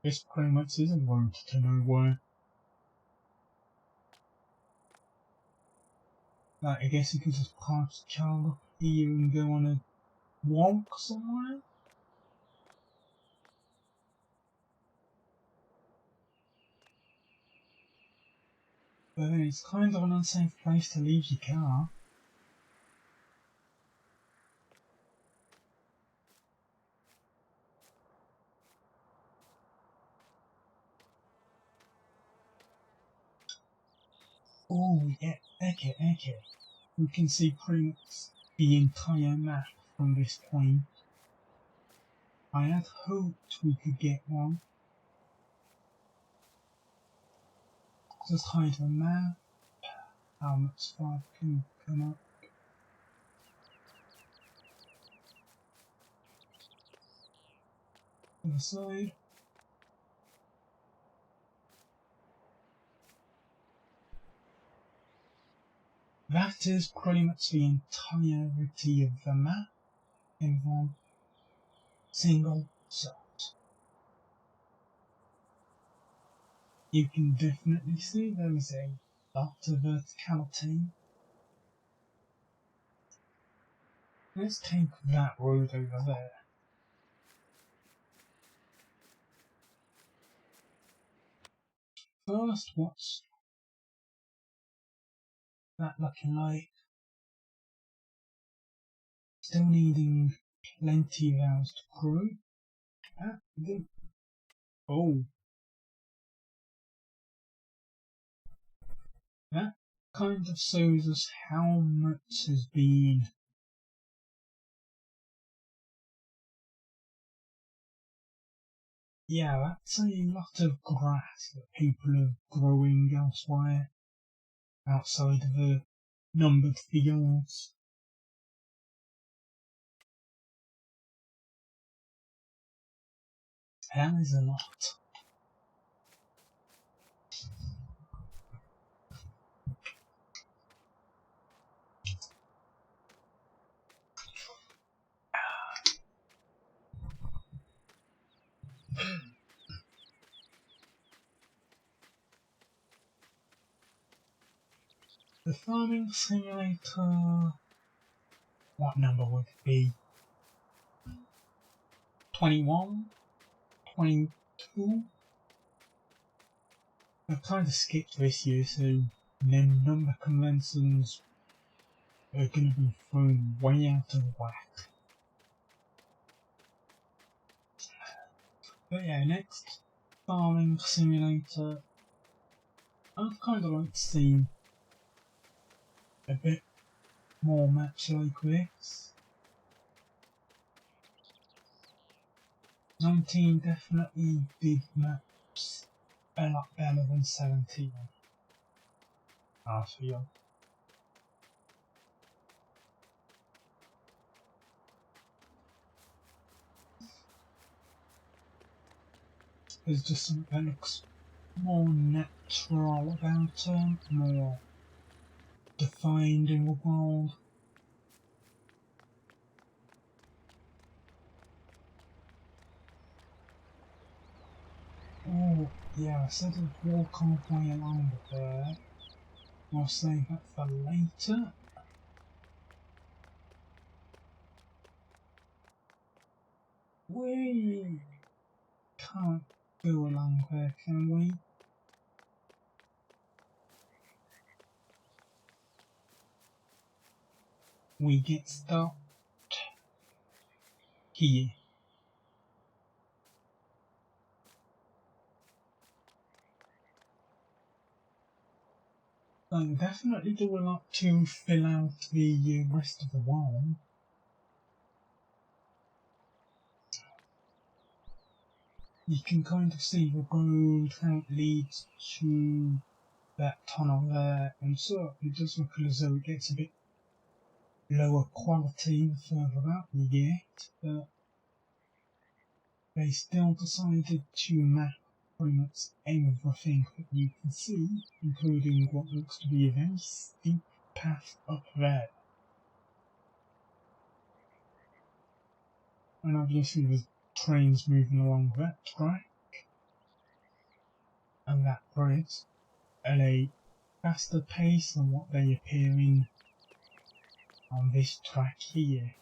This pretty much is a road to nowhere. Like, I guess you could just park the car up here and go on a walk somewhere? But then it's kind of an unsafe place to leave your car. Oh, yeah, okay. We can see pretty much the entire map from this point. I had hoped we could get one. Just hide the map. How much far can come up? To the side. That is pretty much the entirety of the map in one single shot. You can definitely see there is a lot of verticality. Let's take that road over there. First, what's that looking like? Still needing plenty of hours to grow. Oh, that kind of shows us how much has been. Yeah, that's a lot of grass that people are growing elsewhere, outside of the numbered fields. That is a lot. The farming simulator. What number would it be? 21? 22? I've kind of skipped this year, so then number conventions are going to be thrown way out of whack. But yeah, next farming simulator. I'd kind of like to see a bit more maps like this. 19 definitely did maps a lot better than 17. I feel. There's just something that looks more natural about it, more defined in the world. Oh, yeah, instead of walk all the way along there, I'll save that for later. We can't go along there, can we? We get stopped here. So definitely do a lot to fill out the rest of the wall. You can kind of see the road how it leads to that tunnel there, and so it does look as though it gets a bit lower quality the further out you get, but they still decided to map pretty much everything that you can see, including what looks to be a very steep path up there. And obviously there's trains moving along that track and that bridge at a faster pace than what they appear in on this track here.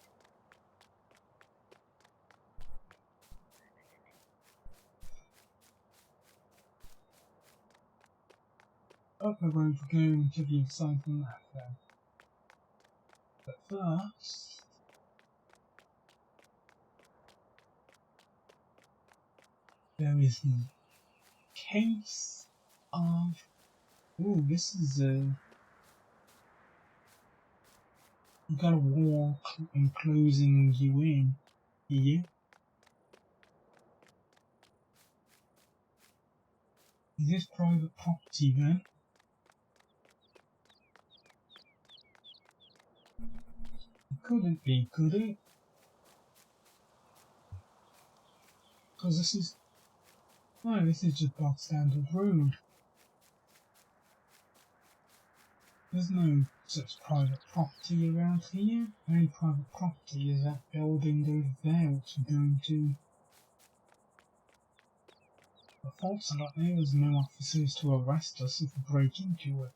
Up the road we're going to the side from that then. But first, there is the case of... Ooh, this is you got a wall enclosing you in here. Is this private property then? It couldn't be, could it? Because this is... No, this is just bog standard road. There's no such private property around here. The only private property is that building over there, which we're going to. But fortunately, there's no officers to arrest us if we break into it.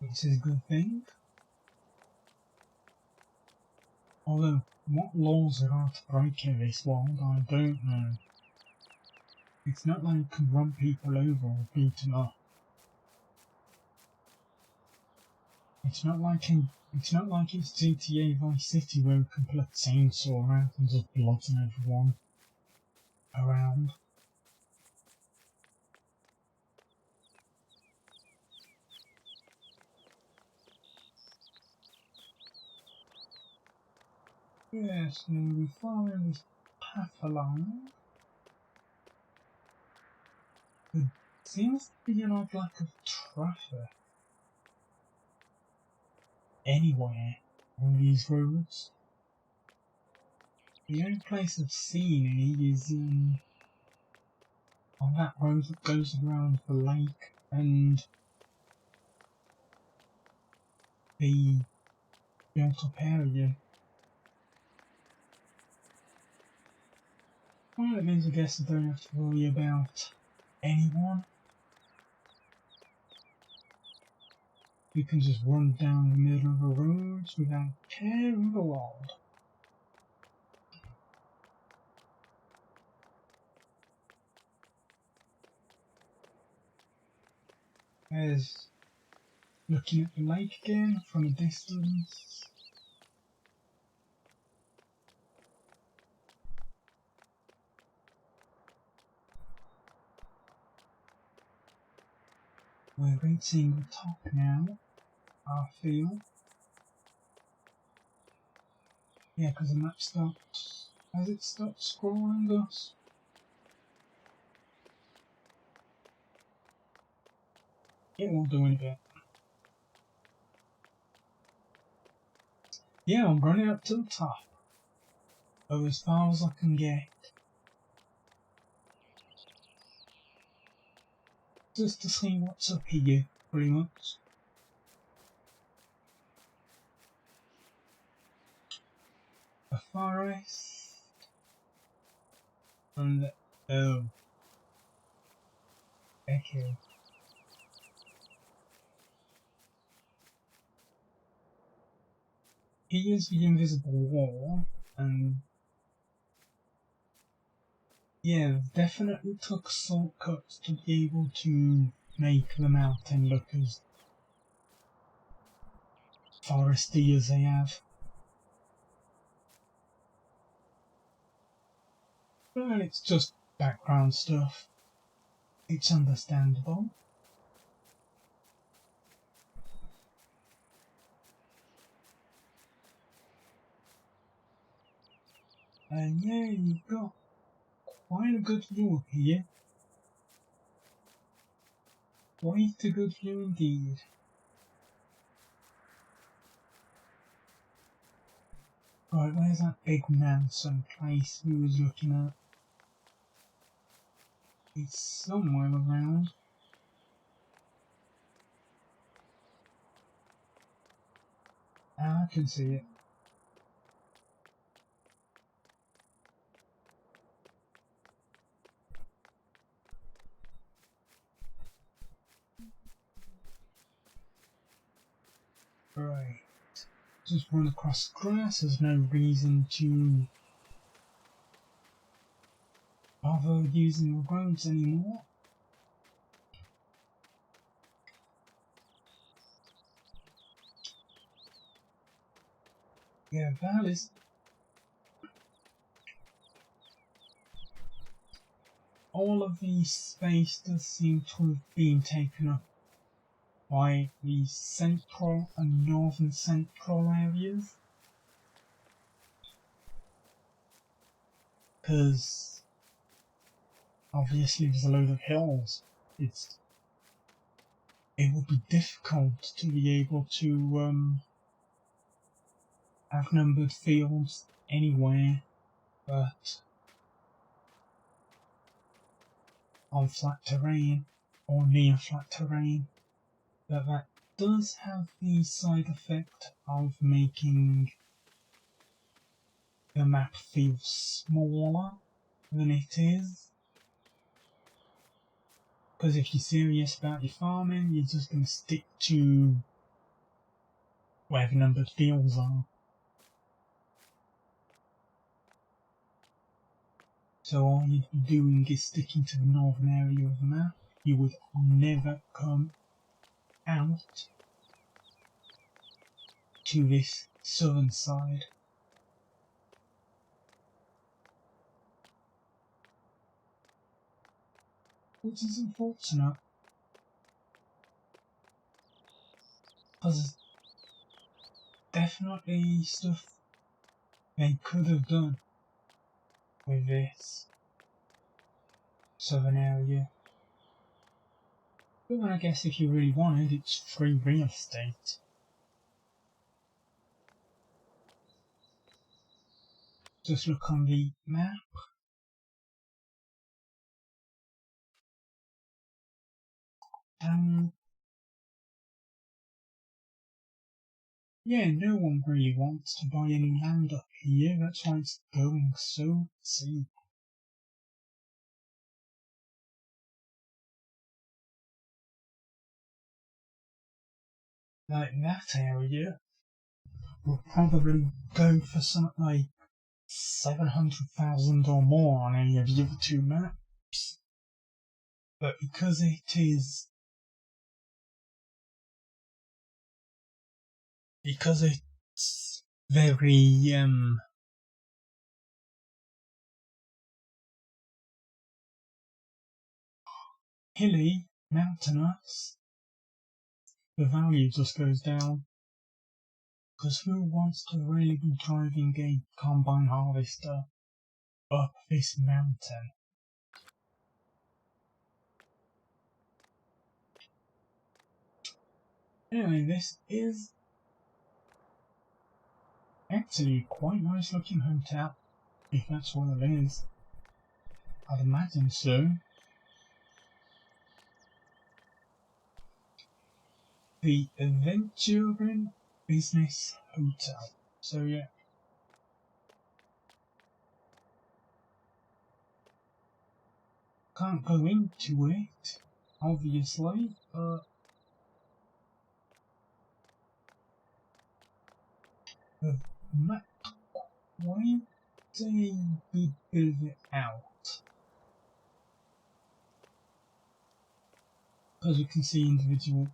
Which is a good thing. Although, what laws there are to break in this world, I don't know. It's not like you can run people over or beat them up. It's not like it's GTA Vice City where you can pull a chainsaw out and just bludgeon everyone around. Yes, so we follow this path along. There seems to be like lack of traffic anywhere on these roads. The only place I've seen any is on that road that goes around the lake and the built up area. Well, that means I guess I don't have to worry about anyone. We can just run down the middle of the roads without care in the world. There's looking at the lake again from a distance. We're reaching the top now, I feel. Yeah, because the map stopped. Has it stopped scrolling us? It won't do any bit. Yeah, I'm running up to the top. Or as far as I can get. Just to see what's up here, pretty much. A forest. And the... Oh. Okay. Here's the invisible wall, and yeah, definitely took shortcuts to be able to make the mountain look as foresty as they have. Well, it's just background stuff. It's understandable. And yeah, you've got quite a good view here. Quite a good view indeed. Right, where's that big mountain place we was looking at? It's somewhere around. Ah, I can see it. Right. Just run across grass, there's no reason to bother using the roads anymore. Yeah, that is... All of the space does seem to have been taken up by the central and northern central areas. Because obviously there's a load of hills. It would be difficult to be able to have numbered fields anywhere but on flat terrain or near flat terrain. But that does have the side effect of making the map feel smaller than it is. Because if you're serious about your farming, you're just going to stick to where the numbered fields are. So all you'd be doing is sticking to the northern area of the map. You would never come out to this southern side. Which is unfortunate. Because definitely stuff they could have done with this southern area. But then I guess if you really wanted, it's free real estate. Just look on the map. Yeah, no one really wants to buy any land up here, that's why it's going so cheap. Like that area will probably go for something like 700,000 or more on any of the other two maps. But because it's very hilly, mountainous, the value just goes down. Because who wants to really be driving a combine harvester up this mountain? Anyway, this is actually quite nice looking hotel, if that's what it is. I'd imagine so. The Aventurin Business Hotel. So yeah. Can't go into it, obviously, but the map quite a good bit of it out. Because you can see individual.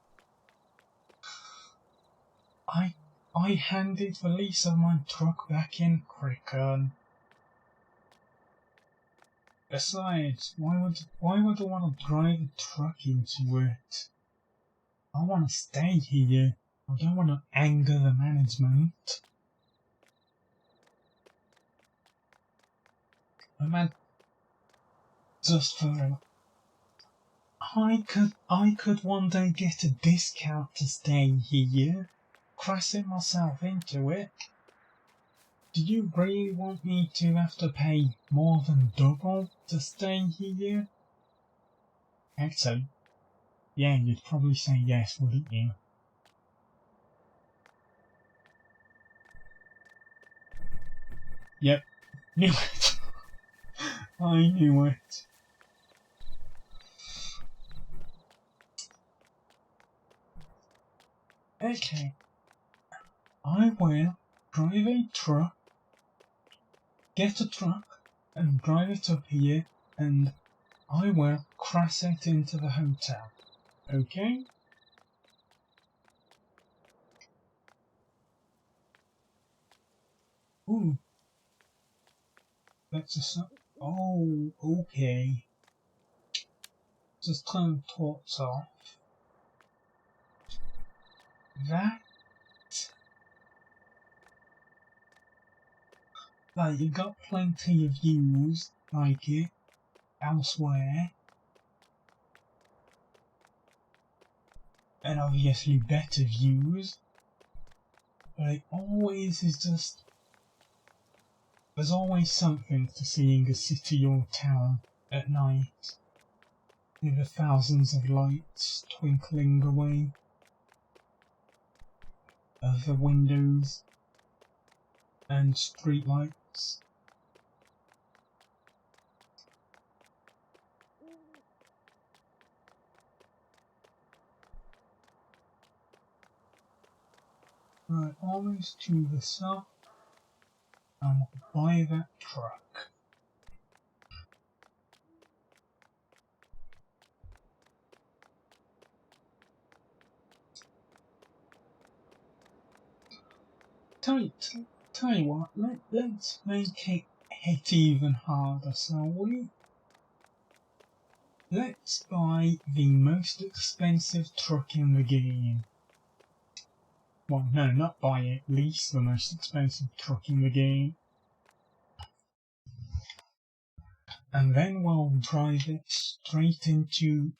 I handed the lease of my truck back in quicker. Besides, why would I want to drive a truck into it? I want to stay here. I don't want to anger the management. I meant just for I could one day get a discount to stay here, crashing myself into it. Do you really want me to have to pay more than double to stay here? Actually, yeah, you'd probably say yes, wouldn't you? Yep, knew it. I knew it. Okay, I will drive a truck, get a truck, and drive it up here, and I will crash it into the hotel. Okay? Ooh, that's oh, okay. Just turn the torch off. That, like, you got plenty of views like it elsewhere, and obviously better views, but it always is just, there's always something to seeing a city or town at night, with the thousands of lights twinkling away of the windows and street lights. Right, almost to the south, and buy that truck. Tell you what, let's make it hit even harder, shall we? Let's buy the most expensive truck in the game. Well, no, not buy it, lease the most expensive truck in the game. And then we'll drive it straight into...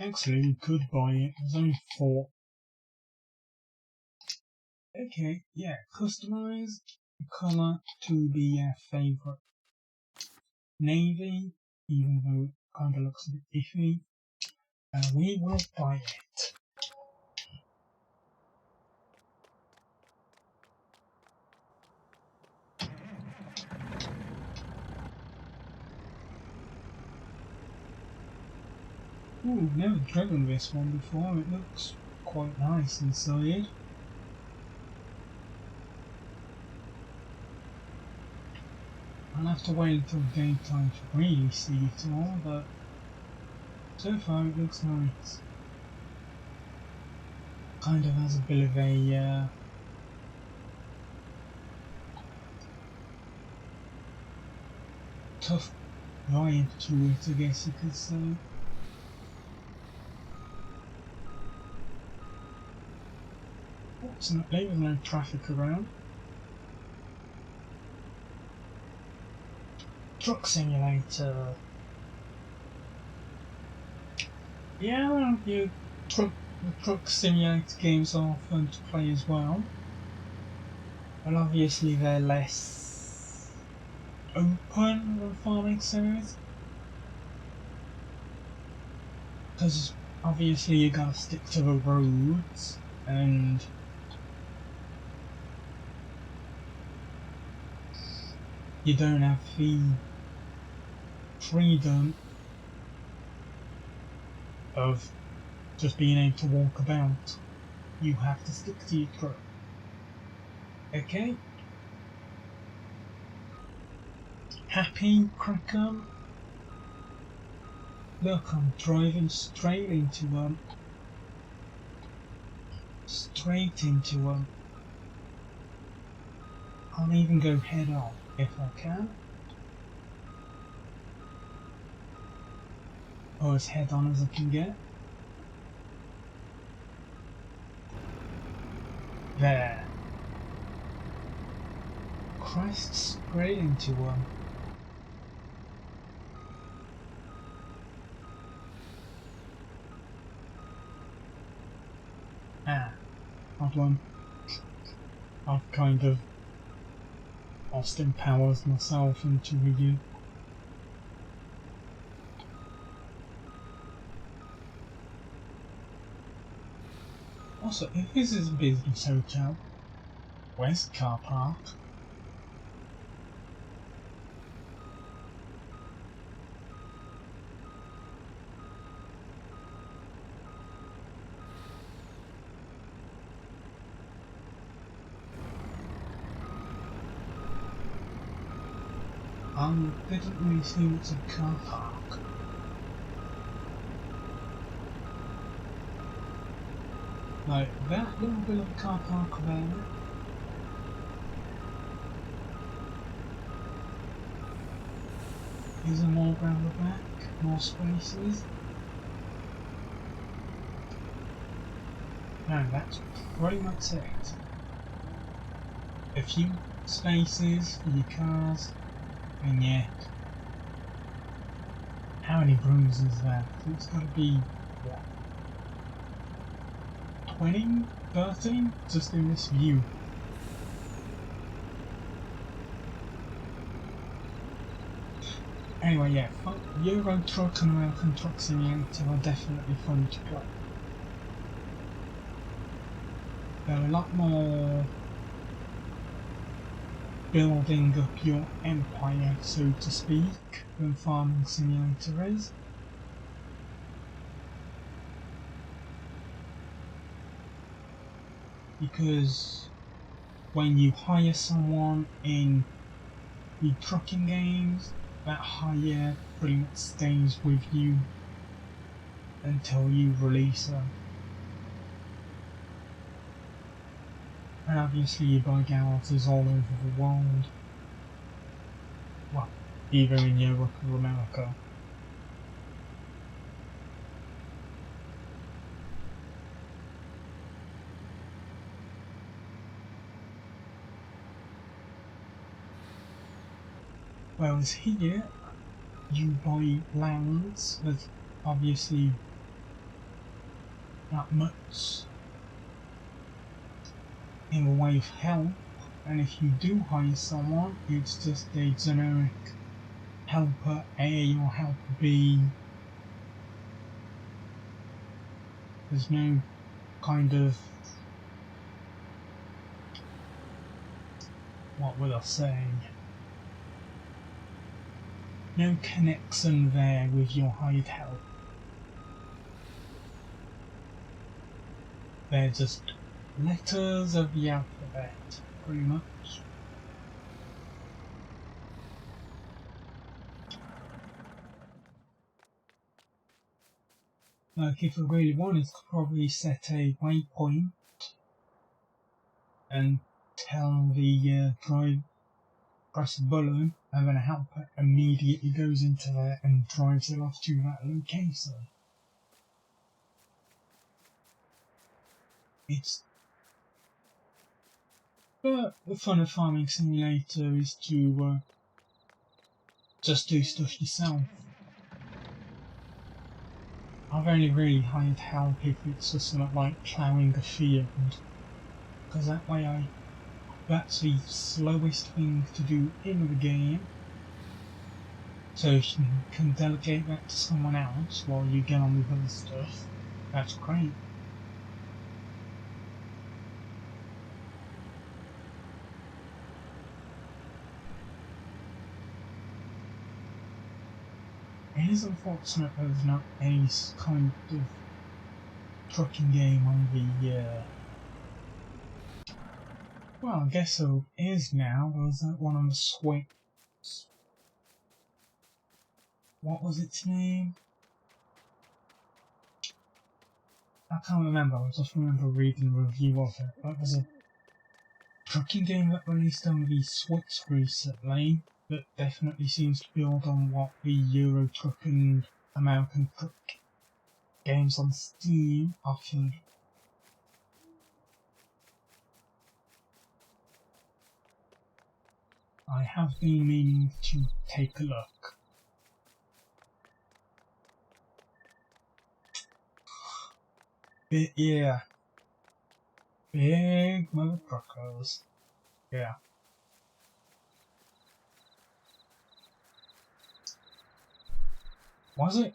Actually, we could buy it, there's only 4. Okay, yeah, customize the colour to be our favourite. Navy, even though it kinda looks a bit iffy. We will buy it. Ooh, never driven this one before, it looks quite nice inside. I'll have to wait until game time to really see it all, but so far it looks nice. Kind of has a bit of a tough vibe to it, I guess you could say. Fortunately, there's no traffic around. Truck Simulator. Yeah, the truck simulator games are fun to play as well. But obviously they're less open than Farming Sims. Because obviously you gotta stick to the roads and you don't have the freedom of just being able to walk about. You have to stick to your truck. Okay? Happy, Crackham? Look, I'm driving straight into I'll even go head on if I can. Or as head on as I can get. There. Crashed straight into one. Ah, odd one. I've kind of Austin Powers myself into you. Also, if this is a business hotel, where's the car park? Didn't really see what's a car park. Like that little bit of car park there. Is there more around the back? More spaces? No, that's pretty much it. A few spaces for your cars, and yet, how many rooms is that? It's got to be, what, 20? 13? Just in this view. Anyway, yeah, Euro Truck and American Truck Simulator are definitely fun to play. They're a lot more building up your empire, so to speak, than Farming Simulator is. Because when you hire someone in the trucking games, that hire pretty much stays with you until you release them. And obviously you buy garages all over the world. Well, even in Europe or America. Whereas here, you buy lands with obviously not much in the way of help, and if you do hire someone, it's just a generic helper A or helper B. There's no kind of, what would I say, no connection there with your hired help. They're just letters of the alphabet, pretty much. Like if I really wanted to probably set a waypoint and tell the drive, press a button, and then a helper immediately goes into there and drives it off to that location. But the fun of Farming Simulator is to just do stuff yourself. I've only really hired help if it's just something like ploughing a field, because that way that's the slowest thing to do in the game. So if you can delegate that to someone else while you get on with other stuff, that's great. It is unfortunate there's not any kind of trucking game on the, well, I guess there is now. There's that one on the Switch. What was its name? I can't remember, I just remember reading a review of it. That was a trucking game that released on the Switch recently that definitely seems to build on what the Euro Truck and American Truck games on Steam offered. I have been meaning to take a look. But yeah, big mother truckers. Yeah. Was it?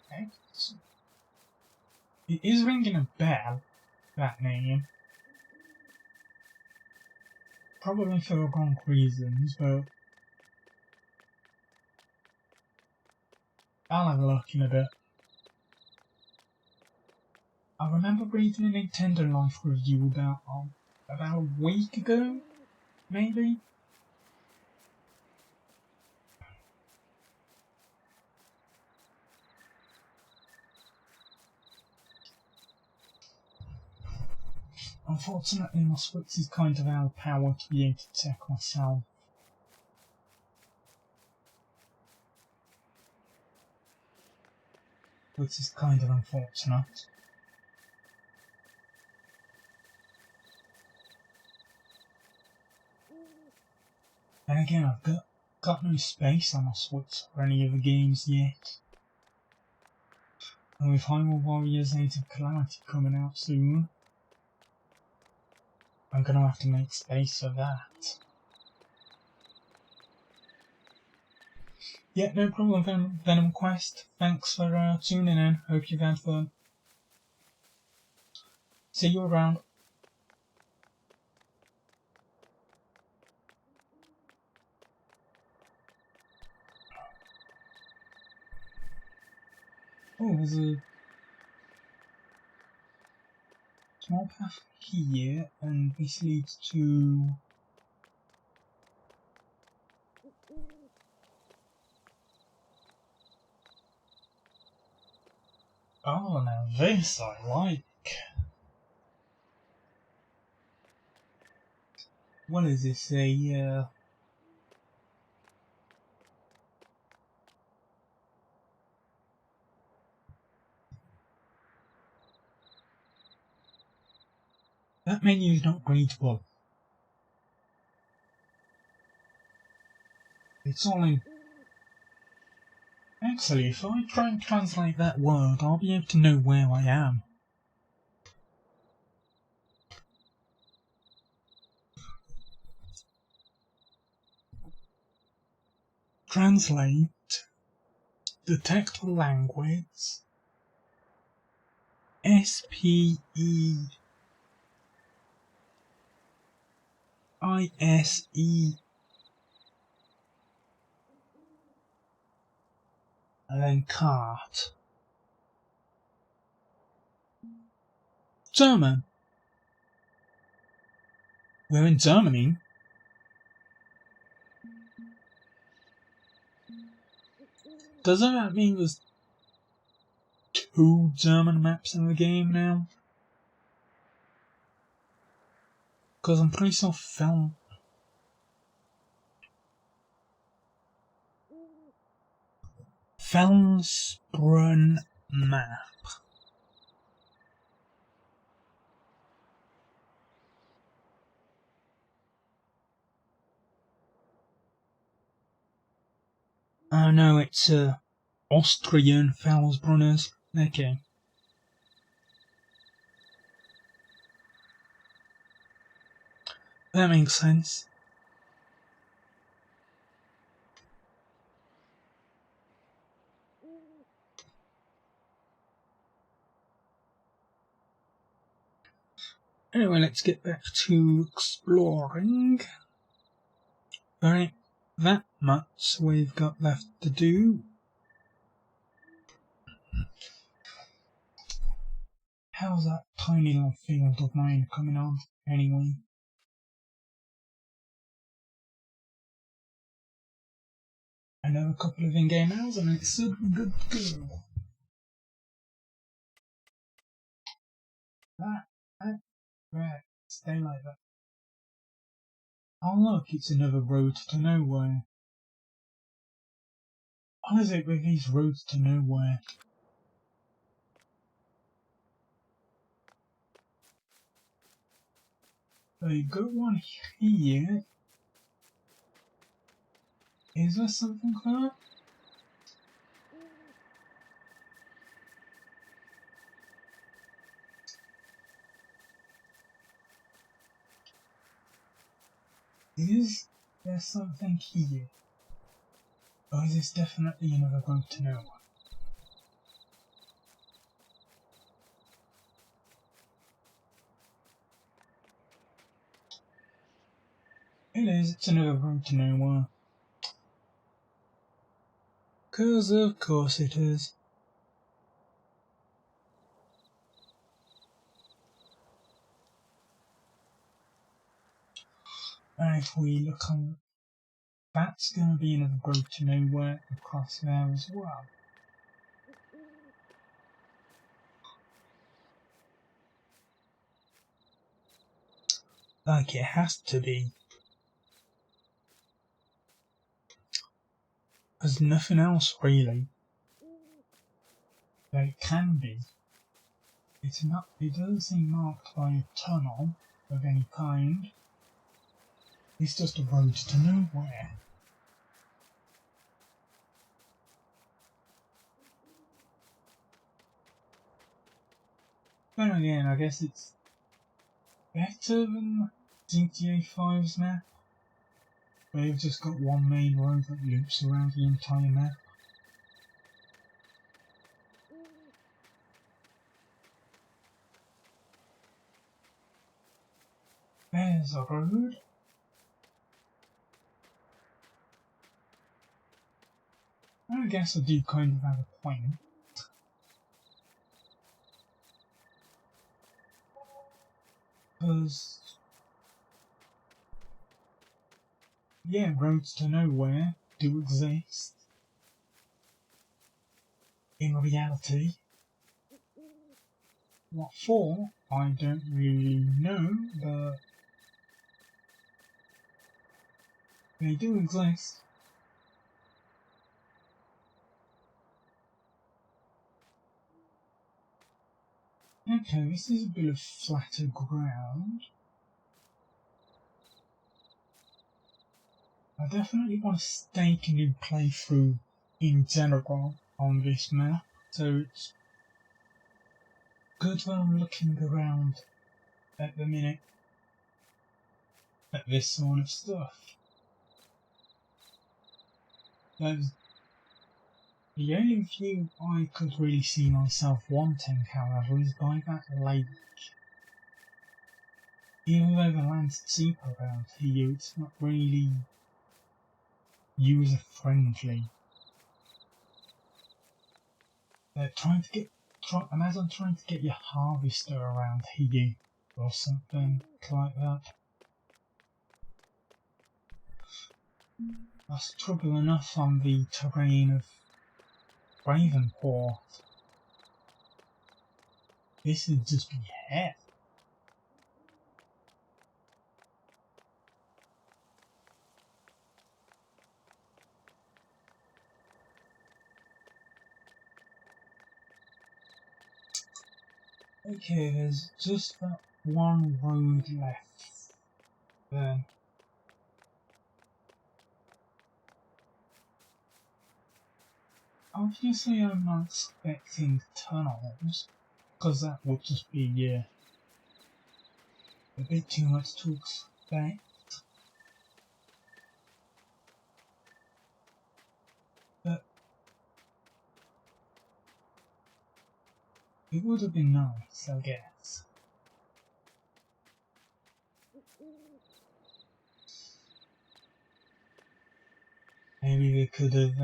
It is ringing a bell, that name. Probably for the wrong reasons, but I'll have a look in a bit. I remember reading a Nintendo Life review about a week ago, maybe? Unfortunately, my Switch is kind of out of power to be able to check myself. Which is kind of unfortunate. And again, I've got no space on my Switch for any of the games yet. And with Hyrule Warriors Age of Calamity coming out soon, I'm gonna have to make space for that. Yeah, no problem, Venom Quest. Thanks for tuning in. Hope you've had fun. See you around. Oh, there's a small path here, and this leads to... Oh, now this I like. What is this, that menu is not readable. It's all in... Actually, if I try and translate that word, I'll be able to know where I am. Translate, detect language, SPEISE, and then cart. German. We're in Germany. Does that mean there's 2 German maps in the game now? Because I'm pretty sure Felsbrunn map. Oh no, it's Austrian Felsbrunners. Okay. That makes sense. Anyway, let's get back to exploring. There ain't that much we've got left to do. How's that tiny little field of mine coming on, anyway? Another couple of in-game hours and it should be good to go. Right, stay like that. Oh look, it's another road to nowhere. What is it with these roads to nowhere? They got one here. Is there something there? Is there something here? Or is this definitely another road to nowhere? It is, it's another road to nowhere. 'Cause of course it is. And if we look on, that's going to be another road to nowhere across there as well. Like it has to be. There's nothing else really that it can be. It's not, it doesn't seem marked by a tunnel of any kind. It's just a road to nowhere. Then again, I guess it's better than GTA 5's map. Where you've just got one main road that loops around the entire map. There's a road. I guess I do kind of have a point. Because, yeah, roads to nowhere do exist. In reality. What for? I don't really know, but they do exist. Okay, this is a bit of flatter ground. I definitely want to stake a new playthrough in general on this map, so it's good when I'm looking around at the minute at this sort of stuff. There's the only view I could really see myself wanting, however, is by that lake. Even though the land's cheap around here, it's not really user friendly. Imagine trying to get your harvester around here or something like that. That's trouble enough on the terrain of Ravenport. This would just be hell. Okay, there's just that one road left. Then. Obviously I'm not expecting tunnels, because that would just be a bit too much to expect. But it would have been nice, I guess. Maybe they could have,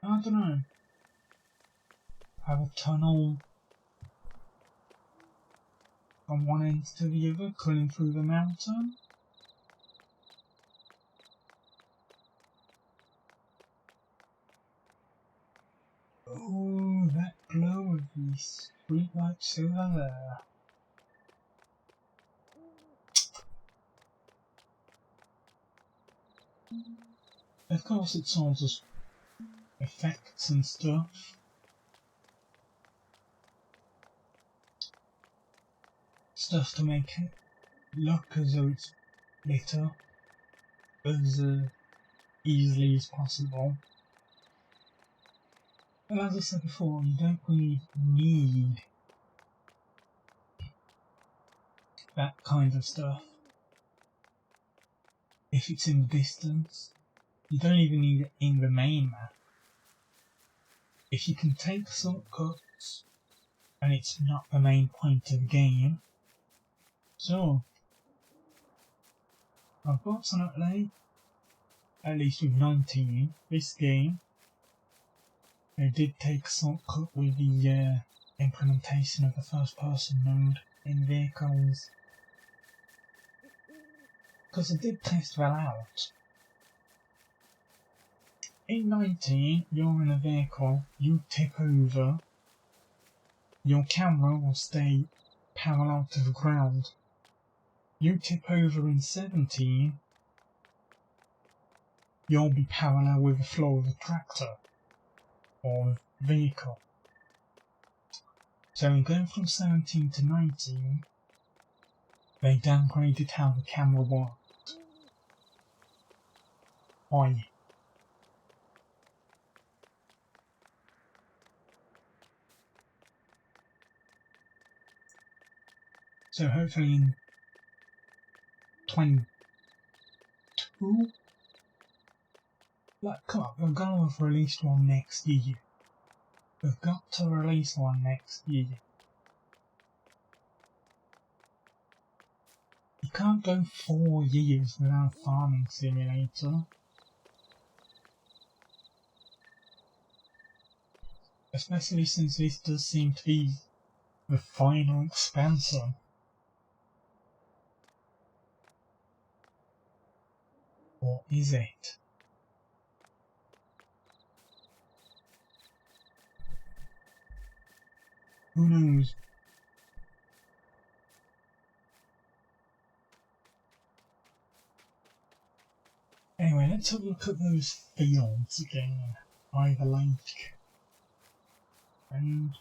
I don't know, have a tunnel from one end to the other, cutting through the mountain. Oh, that glow of these streetlights over there. Of course, it's all just effects and stuff. Stuff to make it look as though it's lit up as easily as possible. But as I said before, you don't really need that kind of stuff. If it's in the distance, you don't even need it in the main map. If you can take shortcuts and it's not the main point of the game, so unfortunately, at least with 19, this game, they did take a shortcut with the implementation of the first person mode in vehicles. Because I did test that out. In 19, you're in a vehicle, you tip over, your camera will stay parallel to the ground. You tip over in 17, you'll be parallel with the floor of the tractor or vehicle. So in going from 17 to 19, they downgraded how the camera worked. Why? So hopefully in 22, like, come on, they're gonna have released one next year. They've got to release one next year. You can't go 4 years without a farming simulator. Especially since this does seem to be the final expansion. Or is it? Who knows? Anyway, let's have a look at those fields again by the lake. And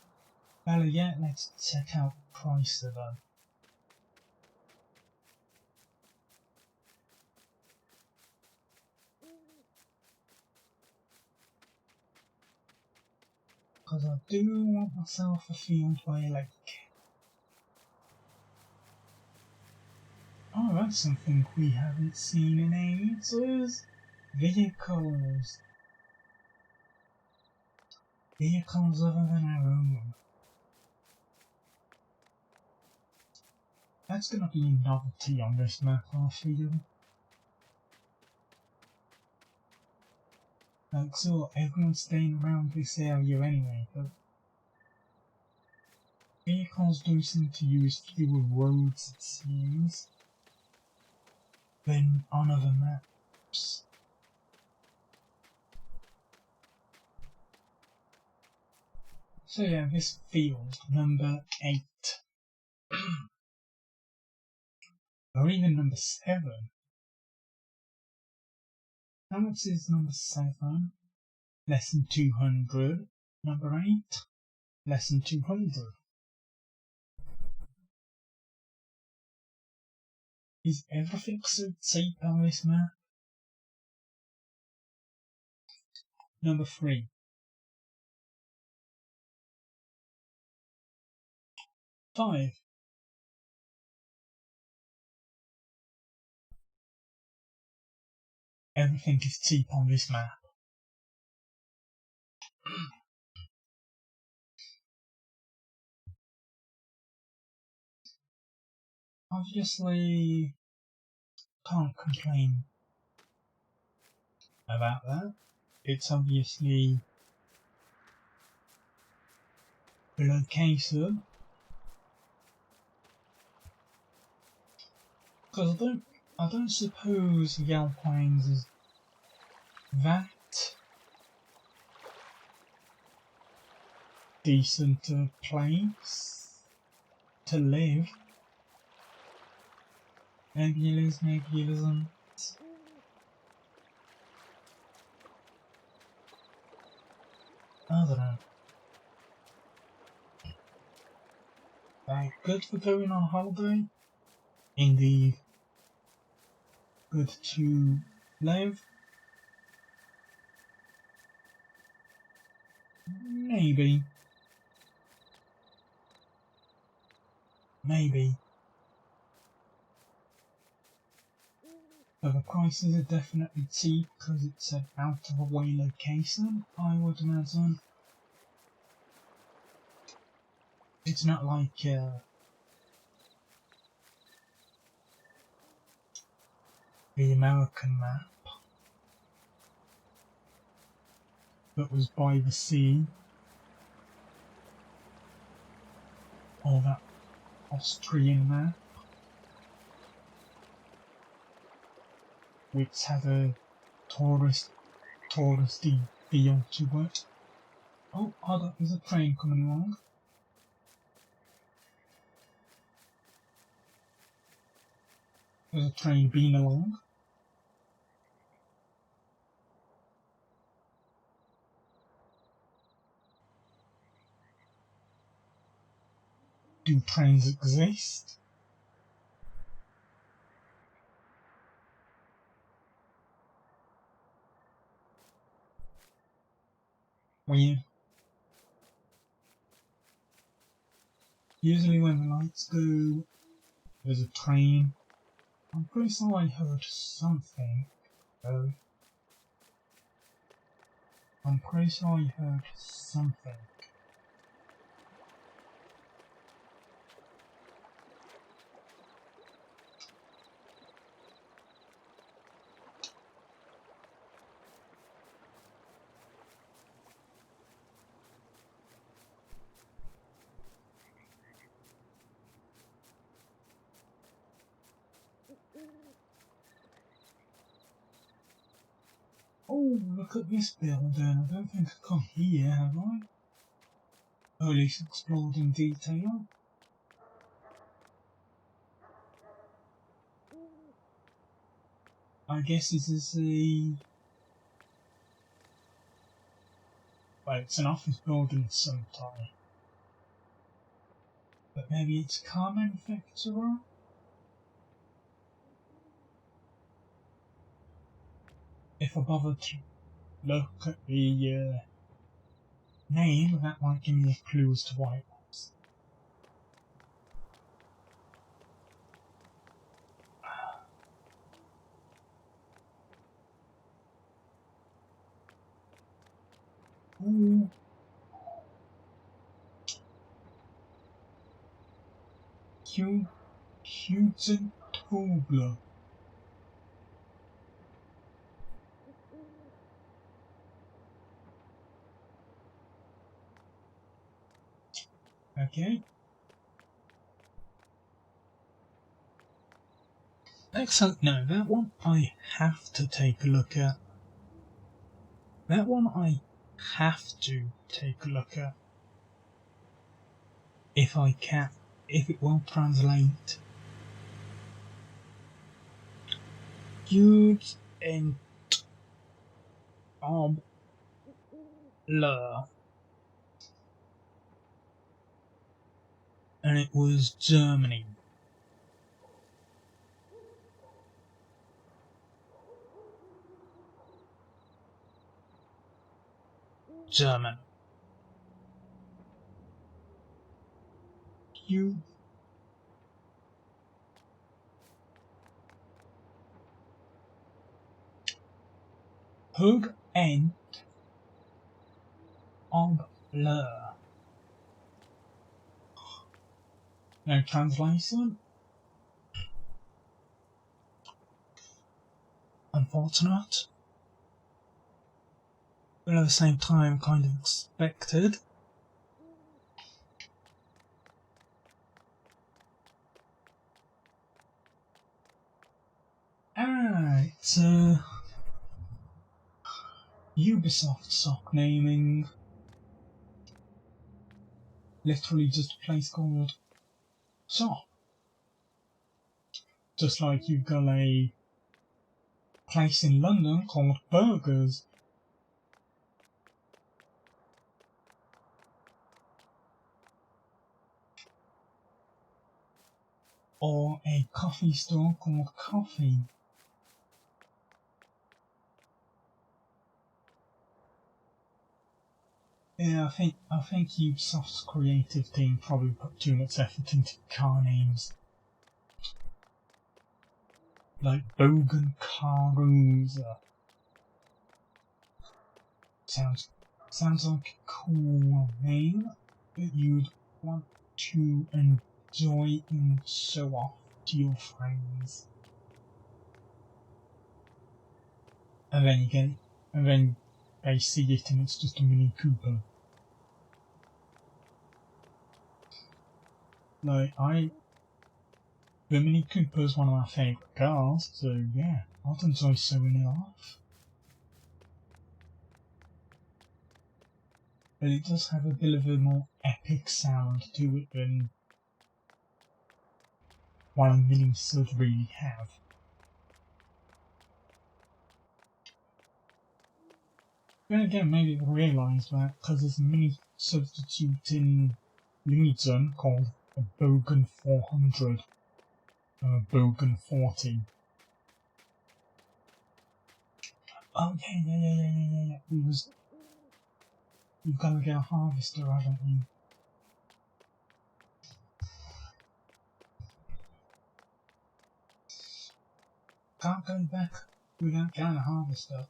better yet, let's check out the price of them. Because I do want myself a field by a lake. Oh, that's something we haven't seen in ages. Vehicles. Vehicles other than our own. That's gonna be a novelty on this map, I feel. Like, so everyone's staying around this area anyway, but vehicles do seem to use fewer roads, it seems, than on other maps. So yeah, this field, number 8. Or even number 7. How much is number 7? Less than 200. Number 8? Less than 200. Is everything so cheap on this map? Number 3. 5. Everything is cheap on this map. Obviously, can't complain about that. It's obviously the location. Because I don't suppose the Alpines is that decent a place to live. Maybe it is, maybe it isn't. I don't know. Like, good for going on holiday. Indeed, good to live. Maybe. Maybe. But the prices are definitely cheap because it's an out of the way location, I would imagine. It's not like the American map that was by the sea, or that Austrian map, which had a touristy feel to it. Oh, there's a train coming along. There's a train being along. Do trains exist? Weird. Usually when the lights go, there's a train. I'm pretty sure I heard something, though. I'm pretty sure I heard something. Oh, look at this building. I don't think I've come here, have I? Or at least explored in detail. I guess this is well, it's an office building of some type. But maybe it's a car manufacturer? If I bother to look at the name, that might give me a clue as to why it was. Ooh. Hudson Tobler. Okay. Excellent. No, that one I have to take a look at. That one I have to take a look at. If I can, if it will translate. Huge and blur. And it was Germany. German. You. Hug and blur. No translation. Unfortunate. But at the same time, kind of expected. It's Ubisoft sock naming. Literally just a place called shop. Just like you've got a place in London called Burgers. or a coffee store called Coffee. Yeah, I think Ubisoft's creative team probably put too much effort into car names. Like Bogan Caruza. Sounds like a cool name that you'd want to enjoy and show off to your friends. And then they see it and it's just a Mini Cooper. The Mini Cooper is one of my favourite cars, so yeah, I'd enjoy showing it off. But it does have a bit of a more epic sound to it than one a Mini should really have. Then again, maybe they realise that because there's a Mini substitute in Legion called a Bogan 400 or a Bogan 40. Oh yeah. You've got to get a harvester, haven't you? Can't go back without getting a harvester.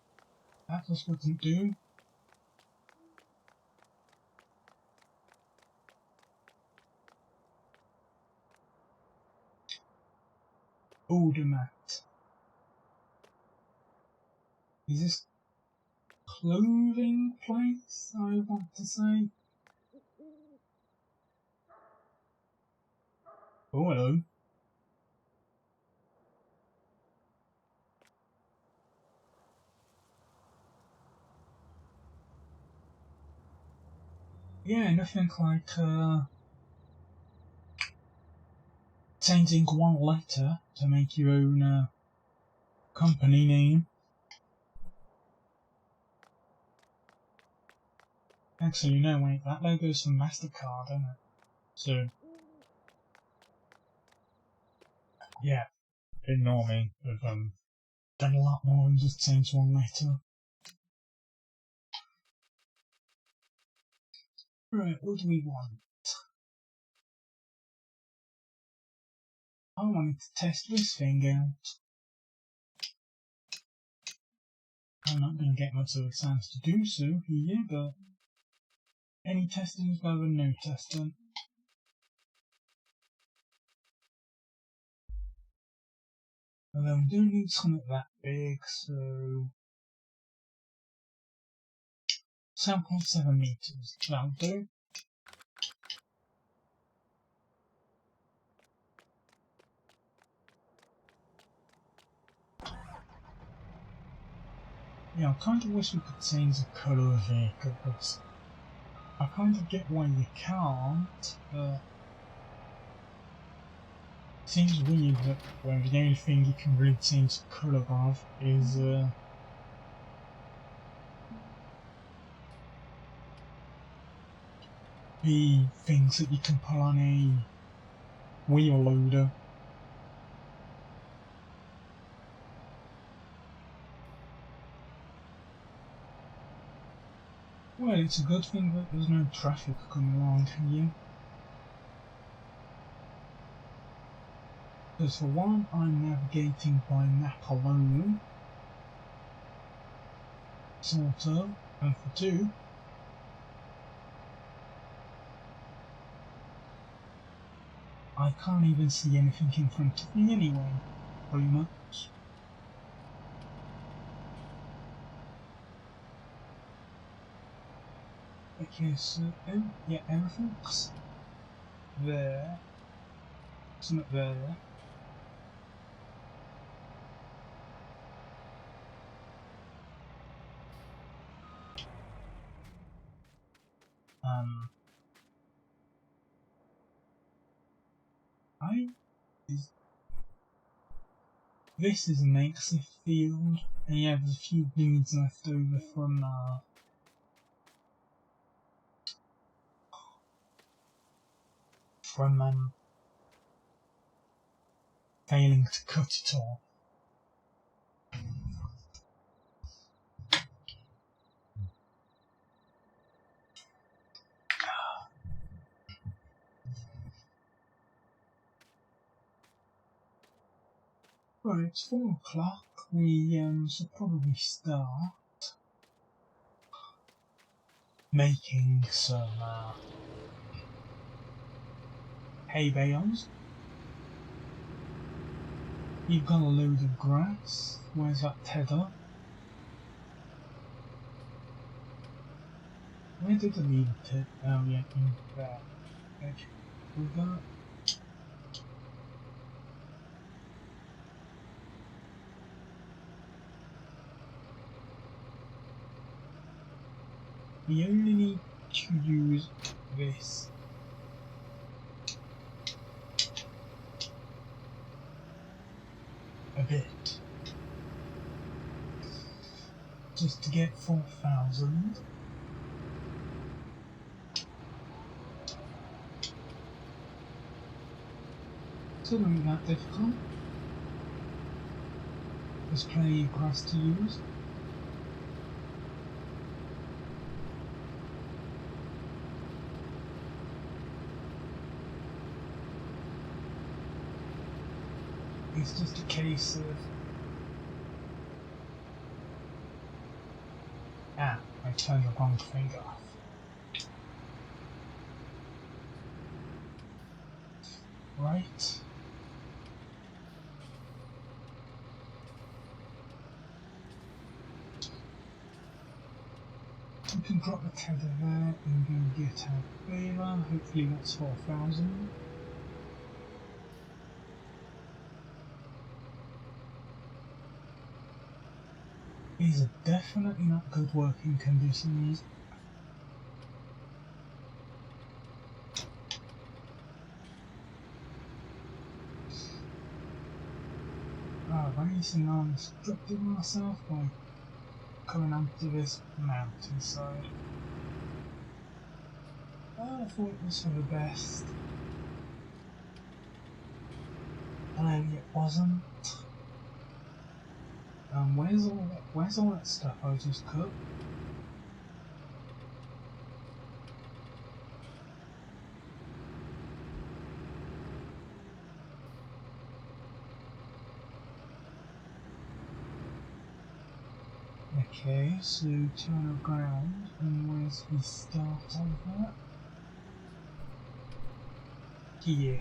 That just wouldn't do. Audomat. Is this clothing place, I want to say? Oh, hello. Yeah, nothing like changing one letter to make your own company name. Actually, no, wait, that logo's from MasterCard, isn't it? So, yeah, ignore me. We've done a lot more than just change one letter. Right, what do we want? I wanted to test this thing out. I'm not going to get much of a chance to do so here, but any testing is better than no testing. Although we don't need something that big, so 7.7 meters, that'll do. Yeah, I kind of wish we could change the colour of vehicles. I kind of get why you can't, but it seems weird that when the only thing you can really change the colour of is the things that you can put on a wheel loader. Well, it's a good thing that there's no traffic coming around here. Because for one, I'm navigating by map alone, sort of, and for two, I can't even see anything in front of me anyway, pretty much. Okay, so, yeah, everything's there, something there. Um, this is an exit field, and you have a few beads left over from failing to cut it off. Right, it's 4 o'clock. We should probably start making some hay bales. You've got a load of grass. Where's that tether? Where did I leave it? Oh yeah, in there. Okay, with that. We only need to use this a bit. Just to get 4,000. So not that difficult. There's plenty of grass to use. It's just a case of... I turned the wrong thing off. Right. We can drop the tether there and go get our baler. Hopefully that's 4,000. These are definitely not good working conditions. Racing on instructed myself by coming onto this mountainside. I thought it was for the best. And it wasn't. Where's all that stuff I just cut? Okay, so turn around, and where's the start of that? Here.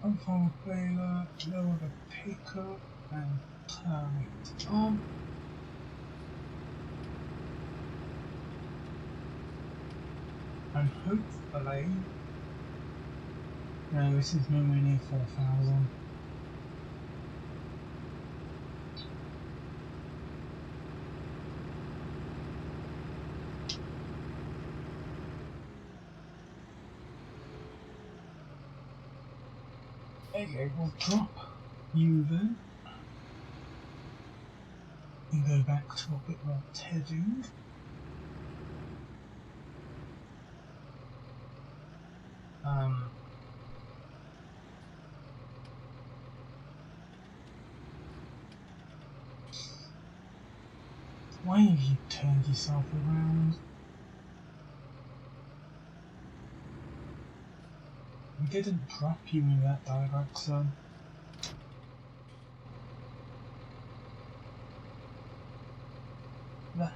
Unfold baler, lower the pickup, and turn it on. And hopefully, no, this is nowhere near 4,000. Okay, we'll drop you then and go back to a bit more tedding. Why have you turned yourself around? We didn't drop you in that direction. What?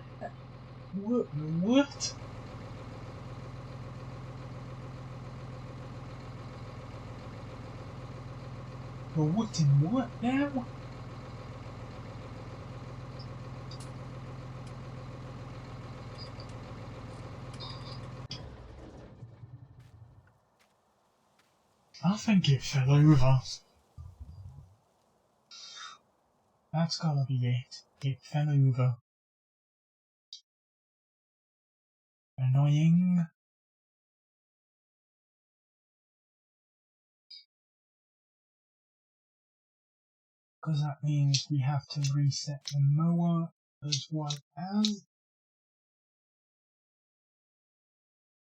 Well, what in what now? I think it fell over. That's gotta be it. It fell over. Annoying. Because that means we have to reset the mower as well as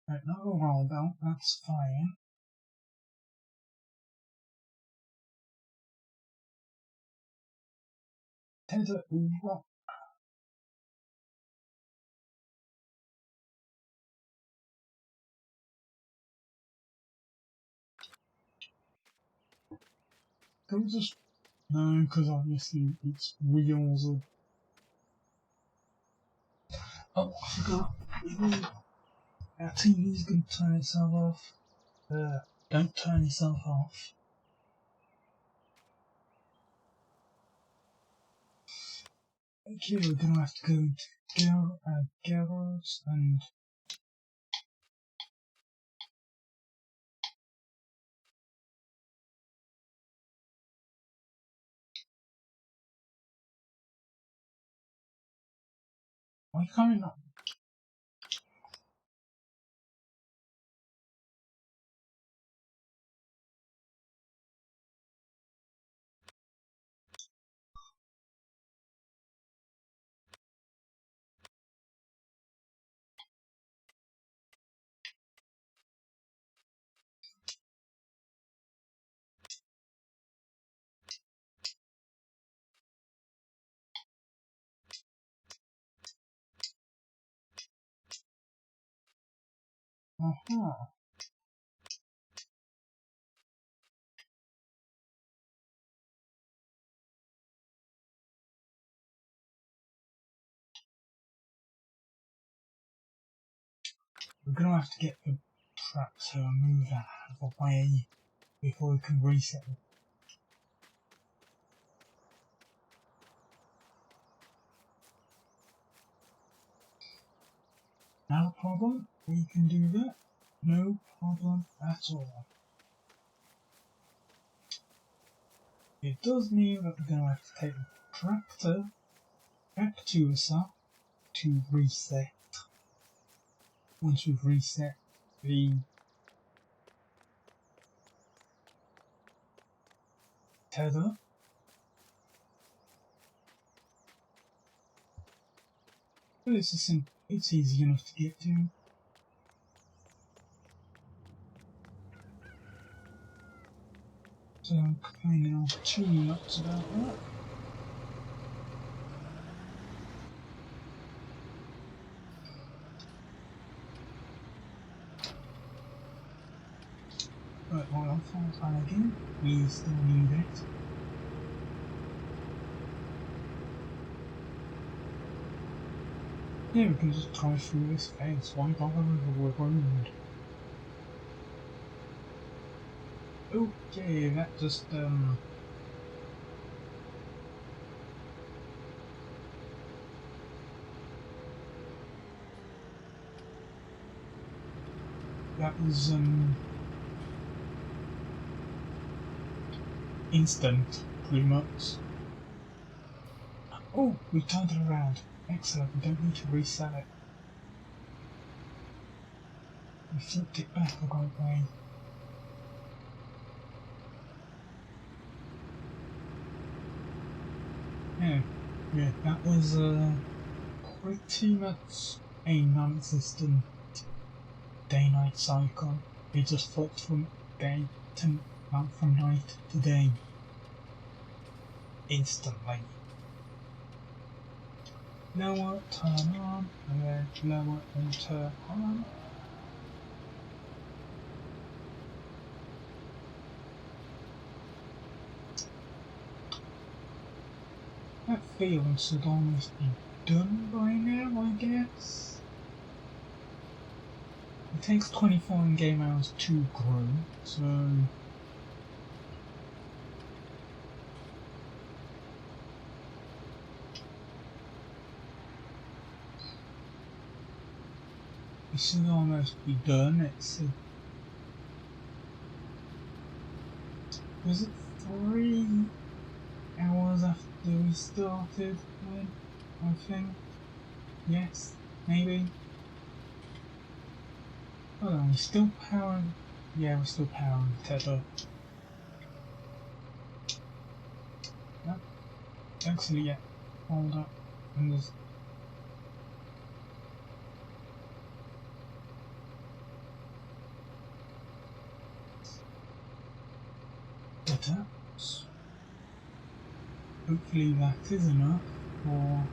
Right, not a roll belt, that's fine. Tether, what? Can we just... No, because obviously its wheels are... Oh, I forgot. Our TV's gonna turn itself off. Don't turn yourself off. Okay, we're gonna have to go to Garros and... Why can't we not... Aha. We're gonna have to get the tractor and move that out of the way before we can reset it. Not a problem, we can do that. No problem at all. It does mean that we're gonna have to take the tractor back to us to reset. Once we've reset the tether, but it's easy enough to get to. So I'm complaining of too much about that. But while I'm fine again, we still need it. Yeah, we can just drive through this phase. Why bother with the road? Okay, that just that was instant, pretty much. Oh, we turned it around. Excellent, we don't need to reset it. We flipped it back the right way. Yeah, that was pretty much a non-existent day-night cycle. It just flipped from day to from night to day instantly. Lower, turn on, and then lower and turn on. That field should almost be done by now, I guess. It takes 24 in-game hours to grow, so... it should almost be done. Was it 3 hours after we started then, I think? Yes, maybe? Hold on, we're still powering... Yeah, we're still powering the tether. Yep. Actually, yeah. Hold up. And there's... attacks. Hopefully that is enough for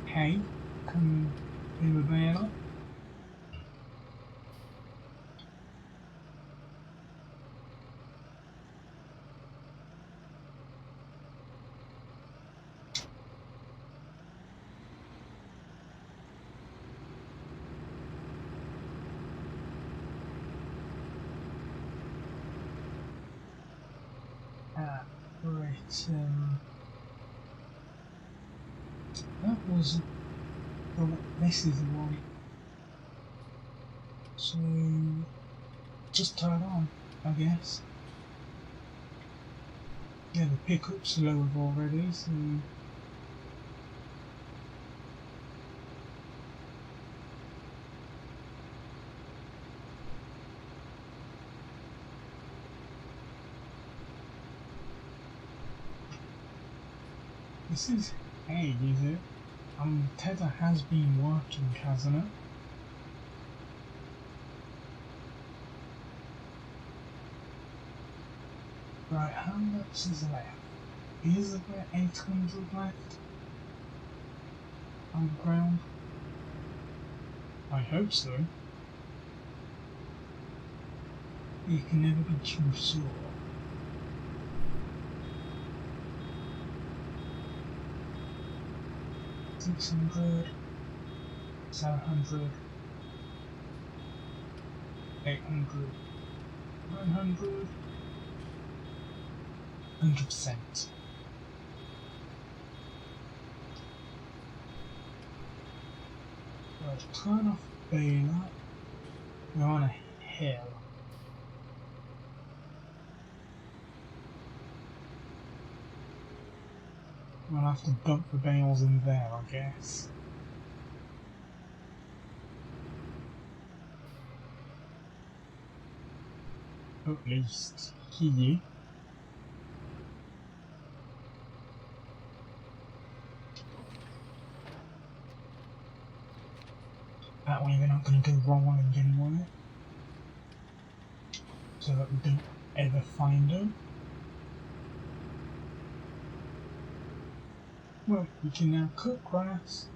hay coming in the baler. Right, that was, oh, this is the one, so just turn on, I guess. Yeah, the pickup's lowered already, so this is hay, is it? Tether has been working, hasn't it? Right, how much is left? Is there 800 left? Underground? I hope so. You can never be too sure. $600, $700, $800, $900, 100%. Right, turn off baler. We're on a hill. We'll have to dump the bales in there, I guess. At least here. That way they're not going to go rolling anywhere. So that we don't ever find them. Well, we can now cut grass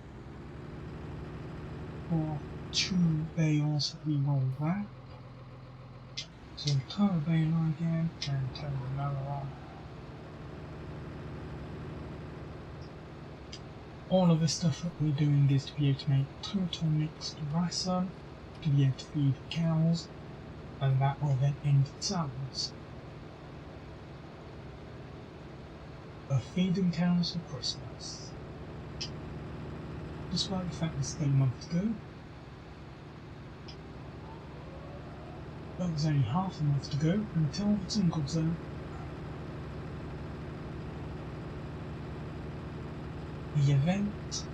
for 2 bales that we will wrap. So turn the baler again and turn another on. All of the stuff that we're doing is to be able to make total mixed ration, to be able to feed cows, and that will then end salads. Of feeding cows for Christmas. Despite the fact it's still a month to go, but there's only half a month to go until the Tingle Zone. The event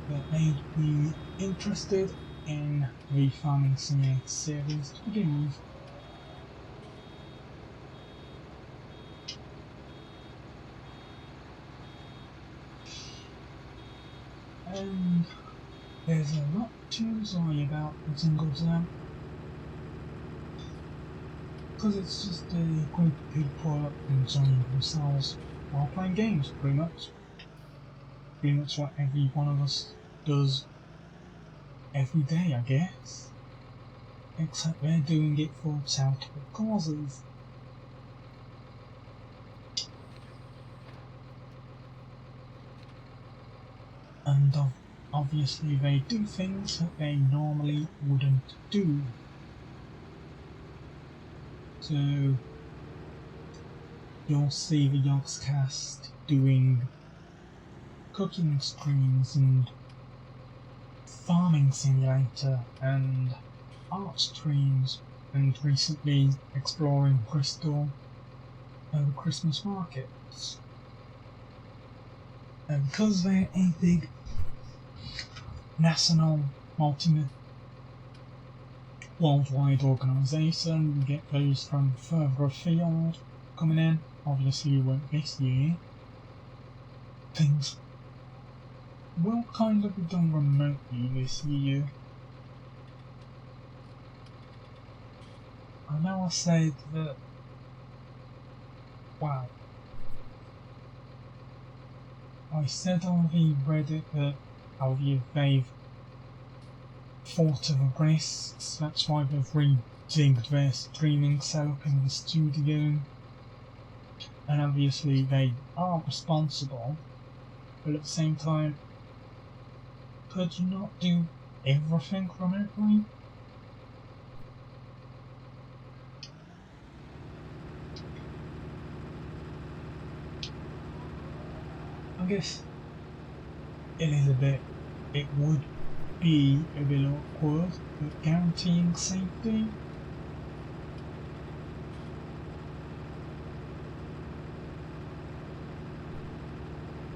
that made me interested in the Farming Simulator series to begin with. And there's a lot to enjoy about the Tingle Zone, because it's just a group of people enjoying themselves while playing games, pretty much. Pretty much what every one of us does every day, I guess. Except they're doing it for charitable causes. And obviously they do things that they normally wouldn't do. So you'll see the Yogscast doing cooking streams and Farming Simulator and art streams, and recently exploring Bristol and Christmas markets. And because they're a big national worldwide organisation, we get those from further afield coming in. Obviously you won't this year. Things will kind of be done remotely this year. I know I said that, well, I said on the Reddit that they've thought of a risks, that's why they've rejigged their streaming setup in the studio, and obviously they are responsible, but at the same time, could you not do everything remotely? I guess it would be a bit awkward, but guaranteeing safety?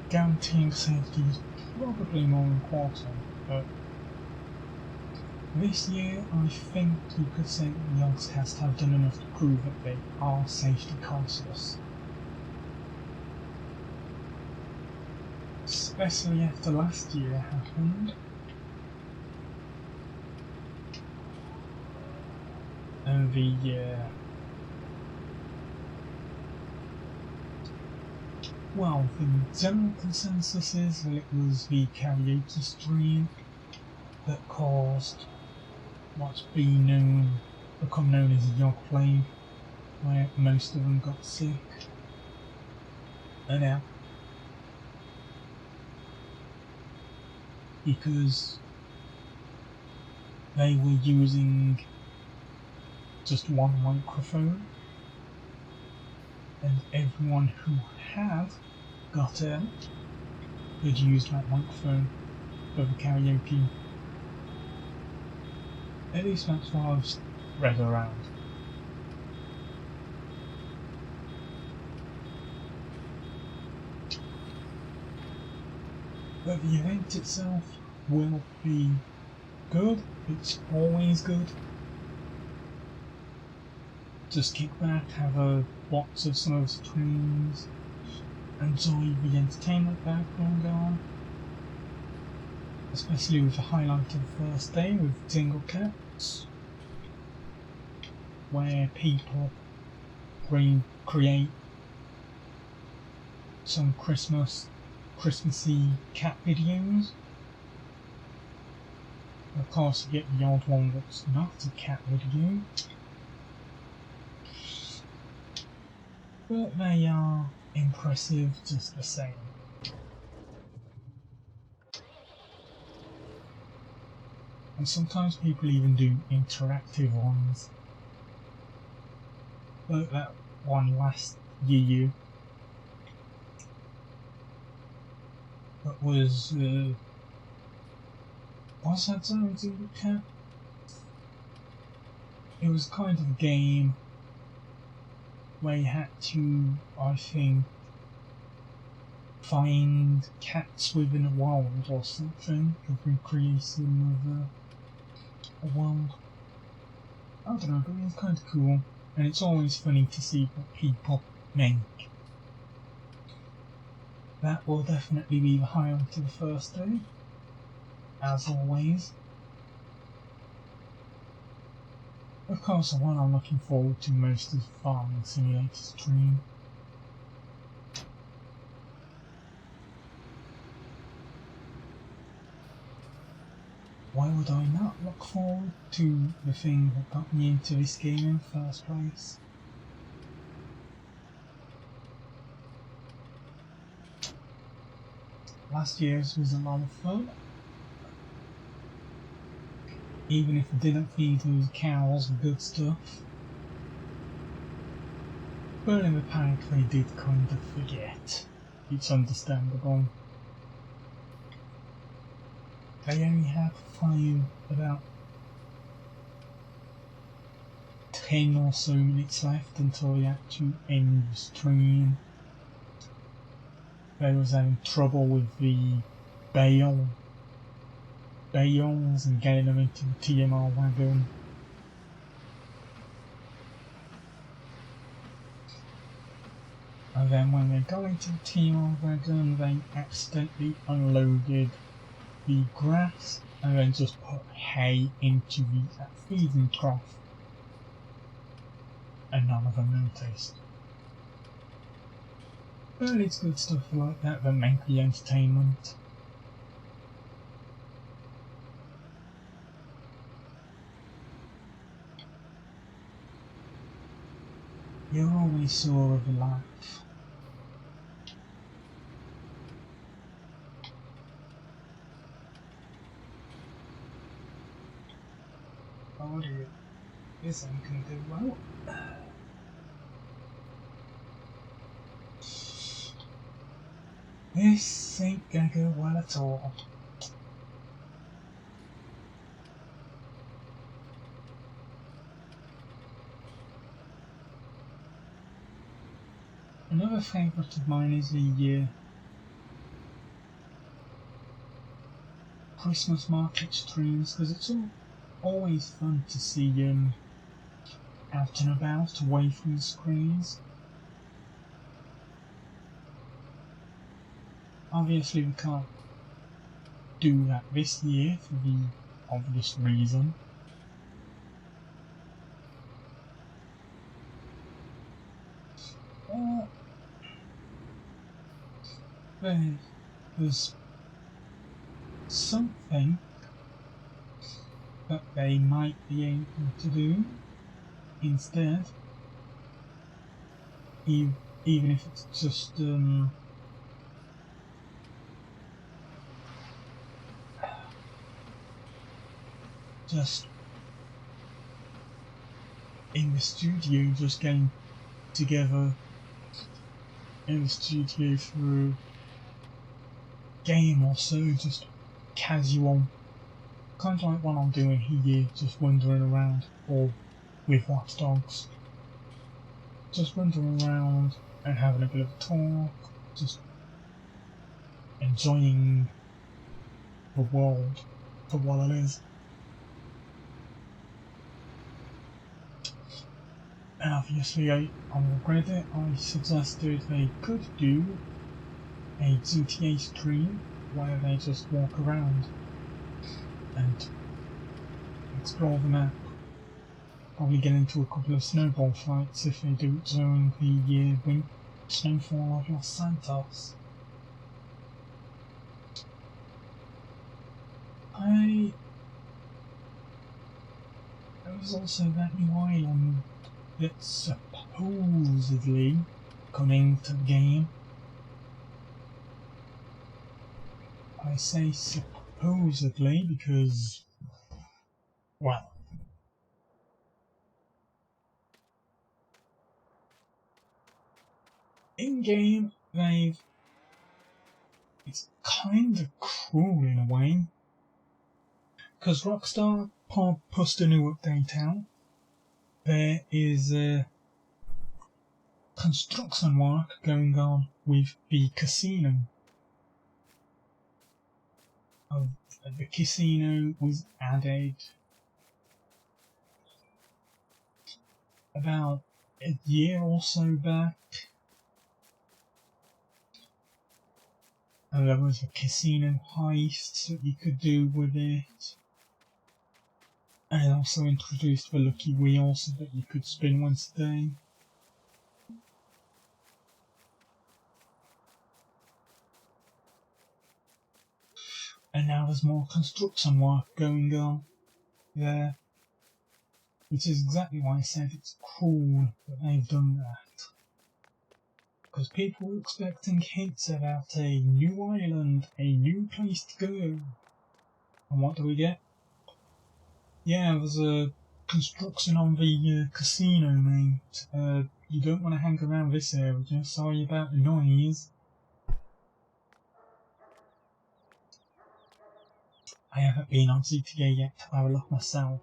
Guaranteeing safety is probably more important, but this year I think you could say that the Yogscast have done enough to prove that they are safety conscious. Especially after last year happened. And the general consensus is that it was the karaoke stream that caused what's become known as Yog Plague, where most of them got sick. And now, because they were using just one microphone, and everyone who had got it could use that microphone for the karaoke. At least that's what I've read around. But the event itself will be good. It's always good. Just kick back, have a watch of some of the streams, enjoy the entertainment that going on. Especially with the highlight of the first day with Tingle Cats, where people create some Christmassy cat videos. Of course, you get the odd one that's not a cat video, but they are impressive just the same. And sometimes people even do interactive ones. Like that one last year. That was what's that song to the cat? It was kind of a game where you had to, I think, find cats within a world or something, to recreate them of a world. I don't know, but it's kind of cool, and it's always funny to see what people make. That will definitely be the highlight of the first day, as always. Of course, the one I'm looking forward to most is Farming Simulator stream. Why would I not look forward to the thing that got me into this game in the first place? Last year's was a lot of fun. Even if it didn't feed those cows the good stuff. But in the pack they did kind of forget. It's understandable. They only have about 10 or so minutes left until they actually end the stream. They was having trouble with the bales and getting them into the TMR wagon. And then when they got into the TMR wagon, they accidentally unloaded the grass and then just put hay into the feeding trough. and none of them noticed. But it's good stuff like that that make the entertainment. You're always sure of a laugh. Oh dear, this ain't gonna do well. This ain't gonna go well at all. Another favourite of mine is the Christmas market streams, because it's always fun to see out and about away from the screens. Obviously we can't do that this year for the obvious reason. There's something that they might be able to do instead, even if it's just in the studio, just getting together in the studio for a game or so, just casual, kind of like what I'm doing here, just wandering around, or with Watch Dogs, just wandering around and having a bit of a talk, just enjoying the world for what it is. And obviously, on Reddit, I suggested they could do a GTA stream where they just walk around and explore the map. Probably get into a couple of snowball fights if they do it during the snowfall of Los Santos. There was also that new island that's supposedly coming to the game. I say supposedly because, well, in-game it's kind of cruel in a way, because Rockstar pushed a new update out. There is construction work going on with the casino. The casino was added about a year or so back, and there was a casino heist that you could do with it, and it also introduced the lucky wheel so that you could spin once a day. And now there's more construction work going on there, which is exactly why I said it's cool that they've done that. Because people were expecting hints about a new island, a new place to go. And what do we get? Yeah, there's a construction on the casino, mate. You don't want to hang around this area. Sorry about the noise. I haven't been on GTA yet to have a look myself.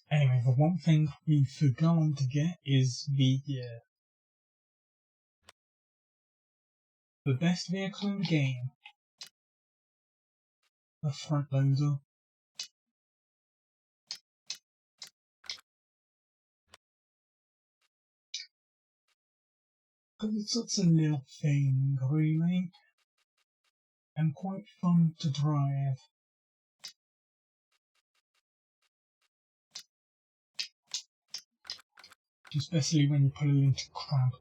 Anyway, the one thing we've forgotten to get is the best vehicle in the game. The front loader. Because it's such a little thing, really, and quite fun to drive. especially when you put it into crab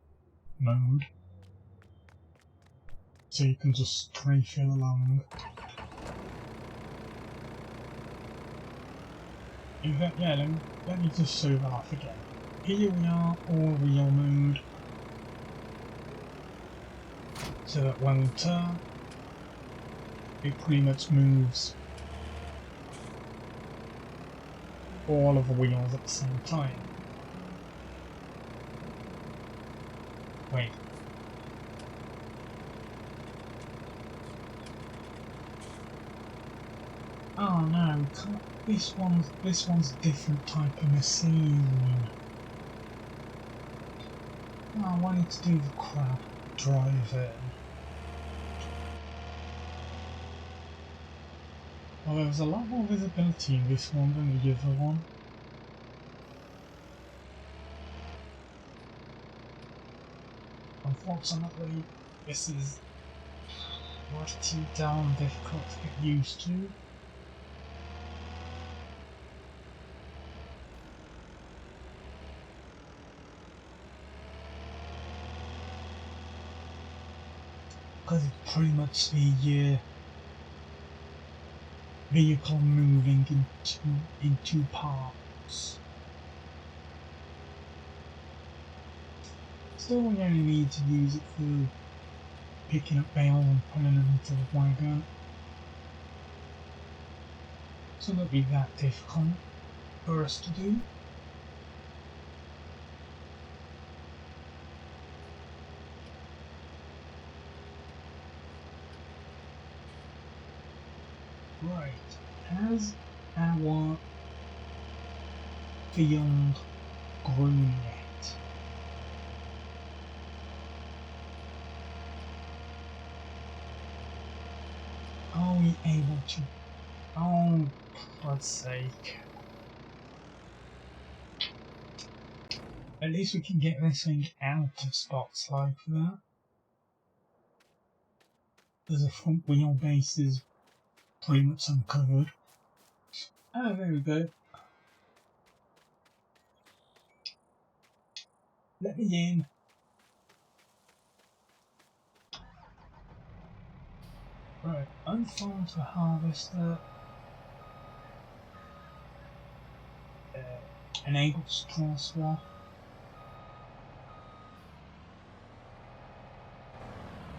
mode, so you can just strafe it along. In fact, yeah, let me just show that off again. Here we are, all wheel mode, so that when we turn, it pretty much moves all of the wheels at the same time. Wait. Oh no, this one's a different type of machine. Oh, I wanted to do the crab driving. Well, there was a lot more visibility in this one than the other one. Unfortunately, this is pretty damn difficult to get used to. Because it's pretty much the vehicle moving in two parts. Still, we only need to use it for picking up bales and putting them into the wagon. So it won't be that difficult for us to do. Right, has our field grown yet? Are we able to? Oh, for God's sake. At least we can get this thing out of spots like that. Because the front wheelbase is pretty much uncovered. Oh, there we go. Let me in. Right, unfold the harvester. Enable straw swap.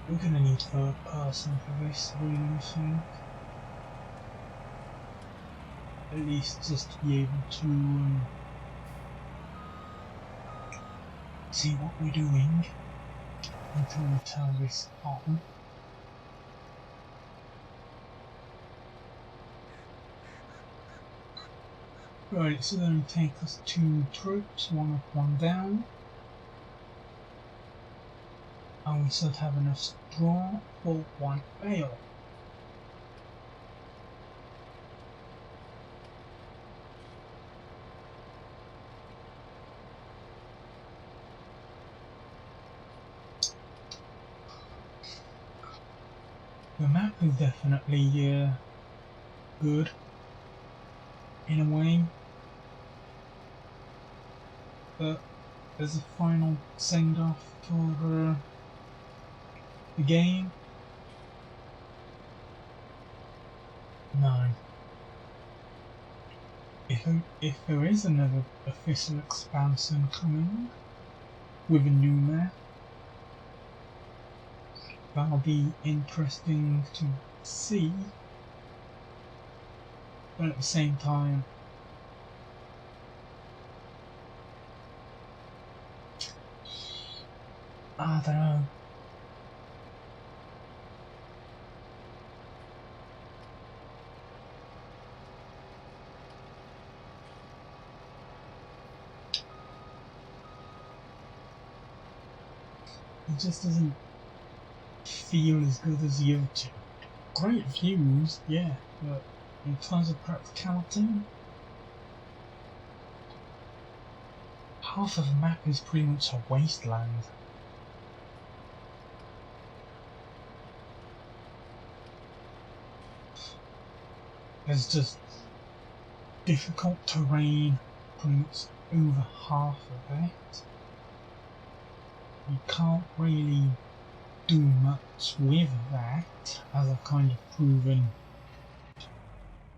We're gonna need third person for this, really, I think. At least just to be able to see what we're doing until we turn this on. Right, so then we take us 2 troops, 1 up, 1 down. And we should have enough straw for 1 bale. The map is definitely good, in a way, but there's a final send-off for the game. No. If there is another official expansion coming with a new map, that'll be interesting to see, but at the same time, I don't know. It just doesn't feel as good as the other two. Great views, yeah, but in terms of practicality, half of the map is pretty much a wasteland. There's just difficult terrain pretty much over half of it. You can't really do much with that, as I've kind of proven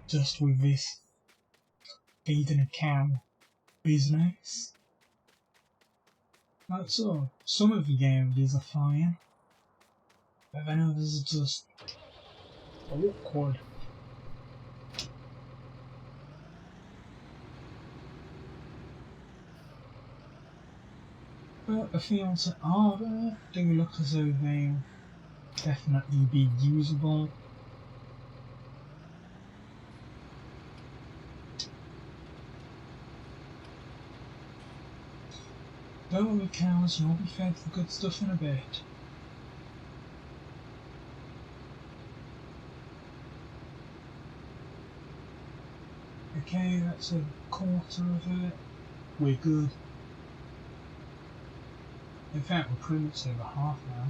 just with this feeding a cow business. Like so, some of the areas are fine, but then others are just awkward. But the fields that are there do look as though they'll definitely be usable. Don't worry cows, you'll be fed the good stuff in a bit. Okay, that's a quarter of it. We're good. In fact, we're pretty much over half now.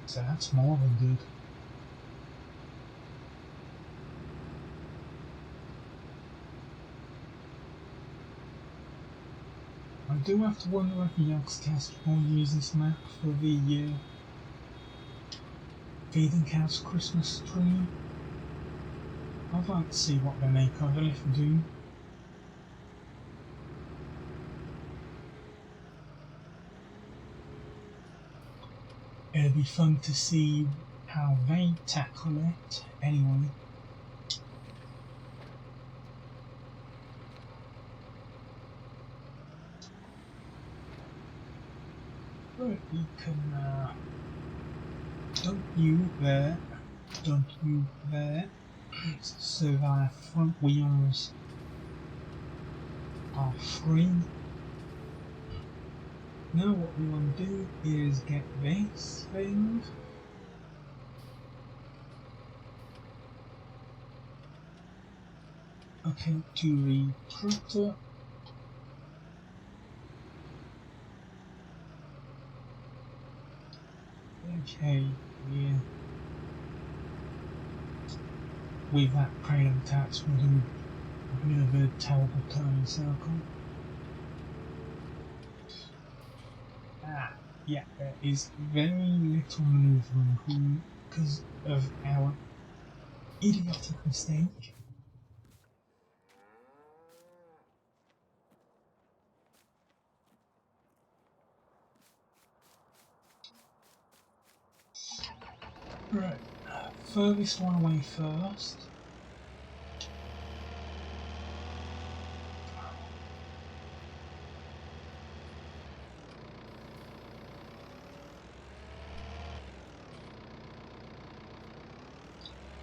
So that's more than good. I do have to wonder if the Yogscast will use this map for the feeding cows Christmas stream. I'd like to see what they make of it if they do. It'll be fun to see how they tackle it anyway. But you can dump you there, dump you there, so that our front wheels are free. Now what we want to do is get this thing. Okay, to the tractor. Okay, yeah. With that crane of attacks, we'll do a bit of a terrible turning circle. Yeah, there is very little movement because of our idiotic mistake. Right, furthest one away first.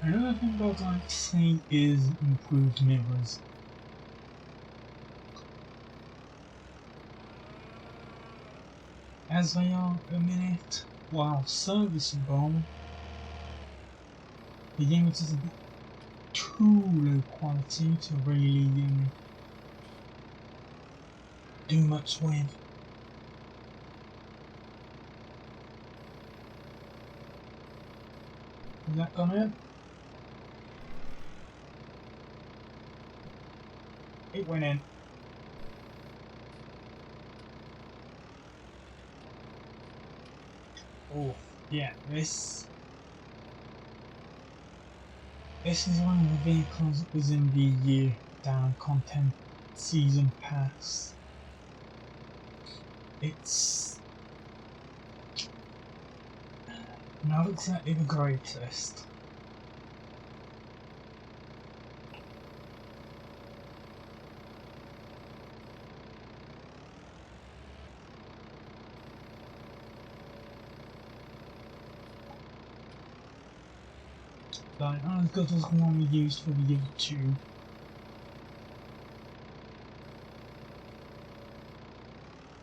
Another thing I'd like to see is improved mirrors. As they are at the minute, while serviceable, the image is a bit too low quality to really do much with. Has that gone in? It went in. Oh, yeah, this is one of the vehicles that was in the down content season pass. It's not exactly the greatest. Like, not as good as the one we used for the YouTube.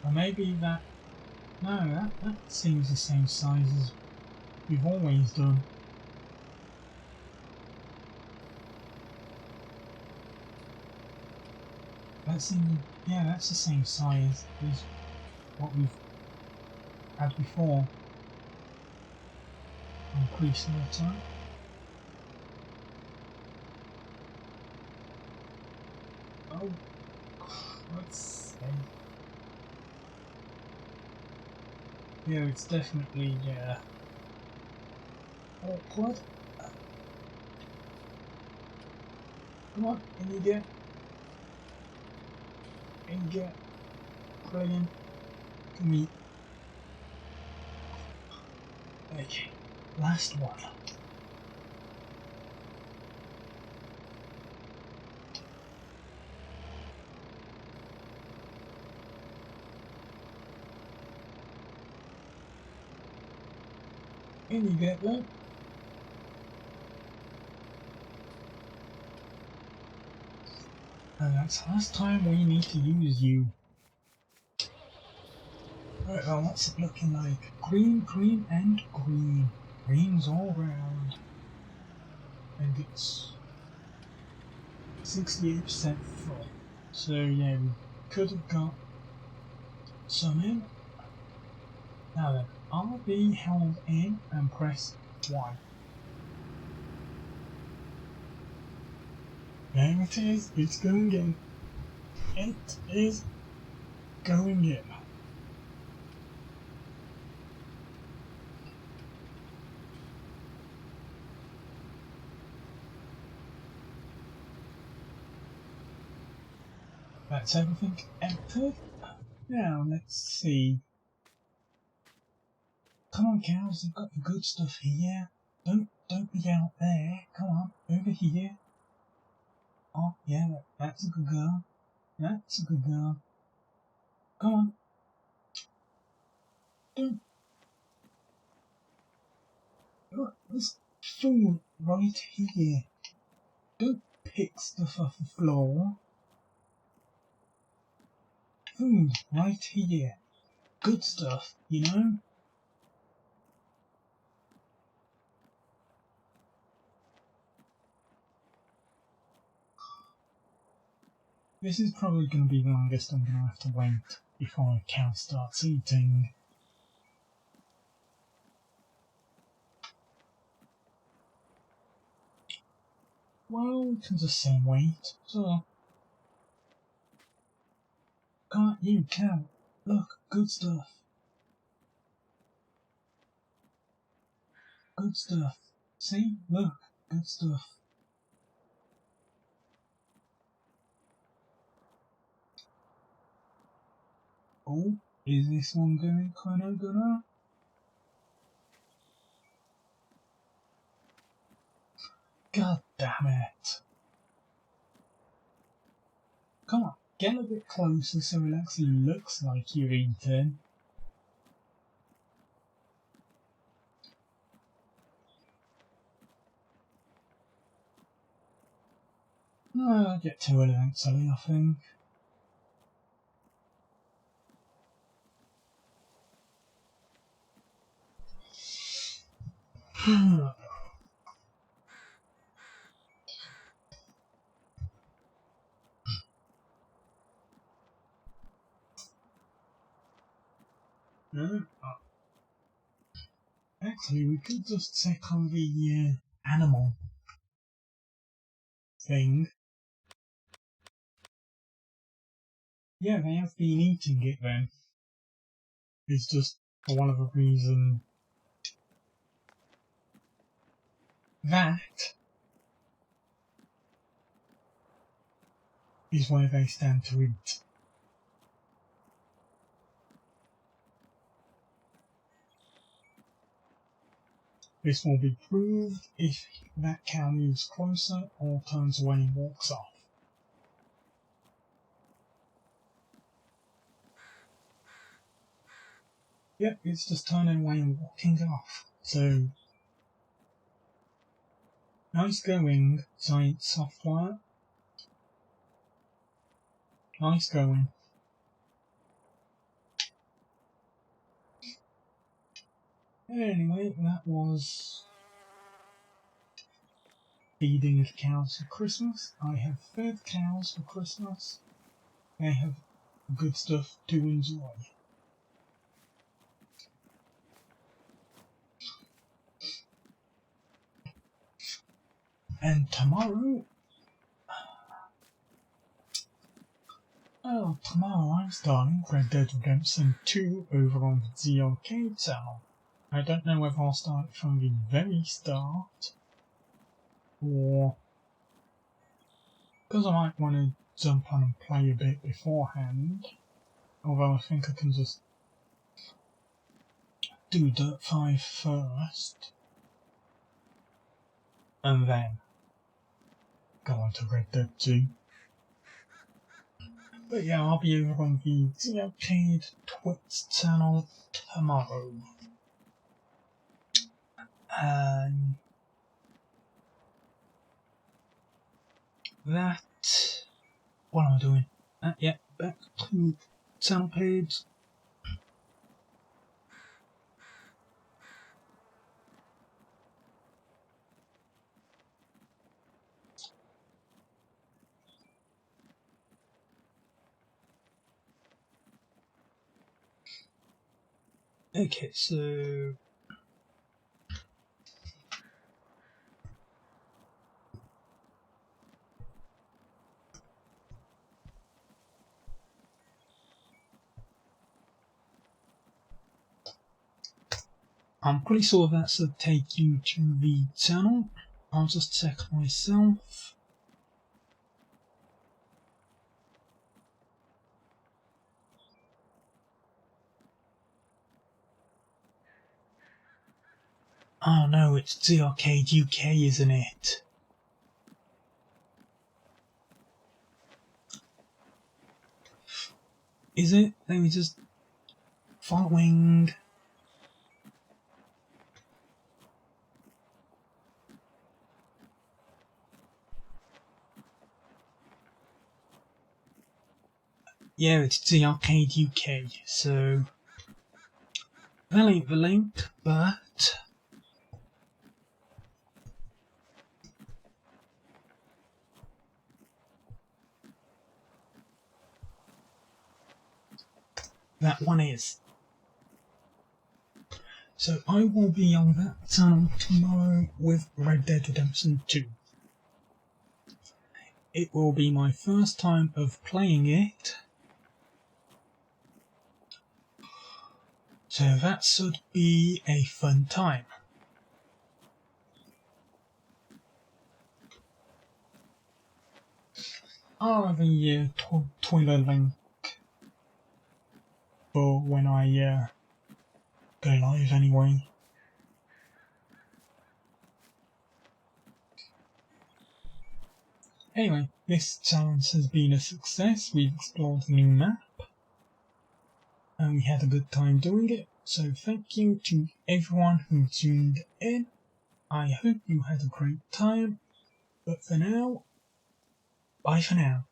Or maybe that... No, that seems the same size as we've always done. That seems... yeah, that's the same size as what we've had before. Increasing the time. Oh. Let's see. Yeah, it's definitely awkward. Come on, in you get, brilliant. Give me, okay, last one. In you get one. And that's the last time we need to use you. Right, well, what's it looking like? Green, green, and green. Greens all round. And it's 68% full. So yeah, we could have got some in. Now then, RB held in and press Y. There it is, it's going in. It is going in. That's everything entered. Now let's see. Come on, cows, they've got the good stuff here. Don't be out there. Come on, over here. Oh yeah, that's a good girl. That's a good girl. Come on. Don't look, there's food right here. Don't pick stuff off the floor. Food right here. Good stuff, you know? This is probably going to be the longest I'm going to have to wait before a cow starts eating. Well, we can just say wait. So, can't you, cow? Look, good stuff. Good stuff. See? Look, good stuff. Oh, is this one going gonna? God damn it. Come on, get a bit closer so it actually looks like you're eating. I'll get to it eventually, I think. Actually, we could just check on the animal thing. Yeah, they have been eating it then. It's just for one of the reason that is where they stand to eat. This will be proved if that cow moves closer or turns away and walks off. Yep, it's just turning away and walking off. So, nice going, giant software. Nice going. Anyway, that was feeding of cows for Christmas. I have fed cows for Christmas. They have good stuff to enjoy. And tomorrow, Oh, tomorrow I'm starting Red Dead Redemption 2 over on the arcade channel. I don't know whether I'll start from the very start, or because I might want to jump on and play a bit beforehand, although I think I can just do Dirt 5 first, and then go on to Red Dead 2. But yeah, I'll be over on the arcade Twitch channel tomorrow. That... what am I doing? Yeah, back to channel page. Okay, so... I'm pretty sure that should take you to the channel. I'll just check myself. Oh no, it's the Arcade UK, isn't it? Is it? Let me just... following... Yeah, it's the Arcade UK, so... that ain't the link, but... that one is. So I will be on that channel tomorrow with Red Dead Redemption 2. It will be my first time of playing it, so that should be a fun time. I'll have a Twitter link for when I go live anyway. Anyway, this challenge has been a success. We've explored a new map, and we had a good time doing it. So thank you to everyone who tuned in. I hope you had a great time. But for now, bye for now.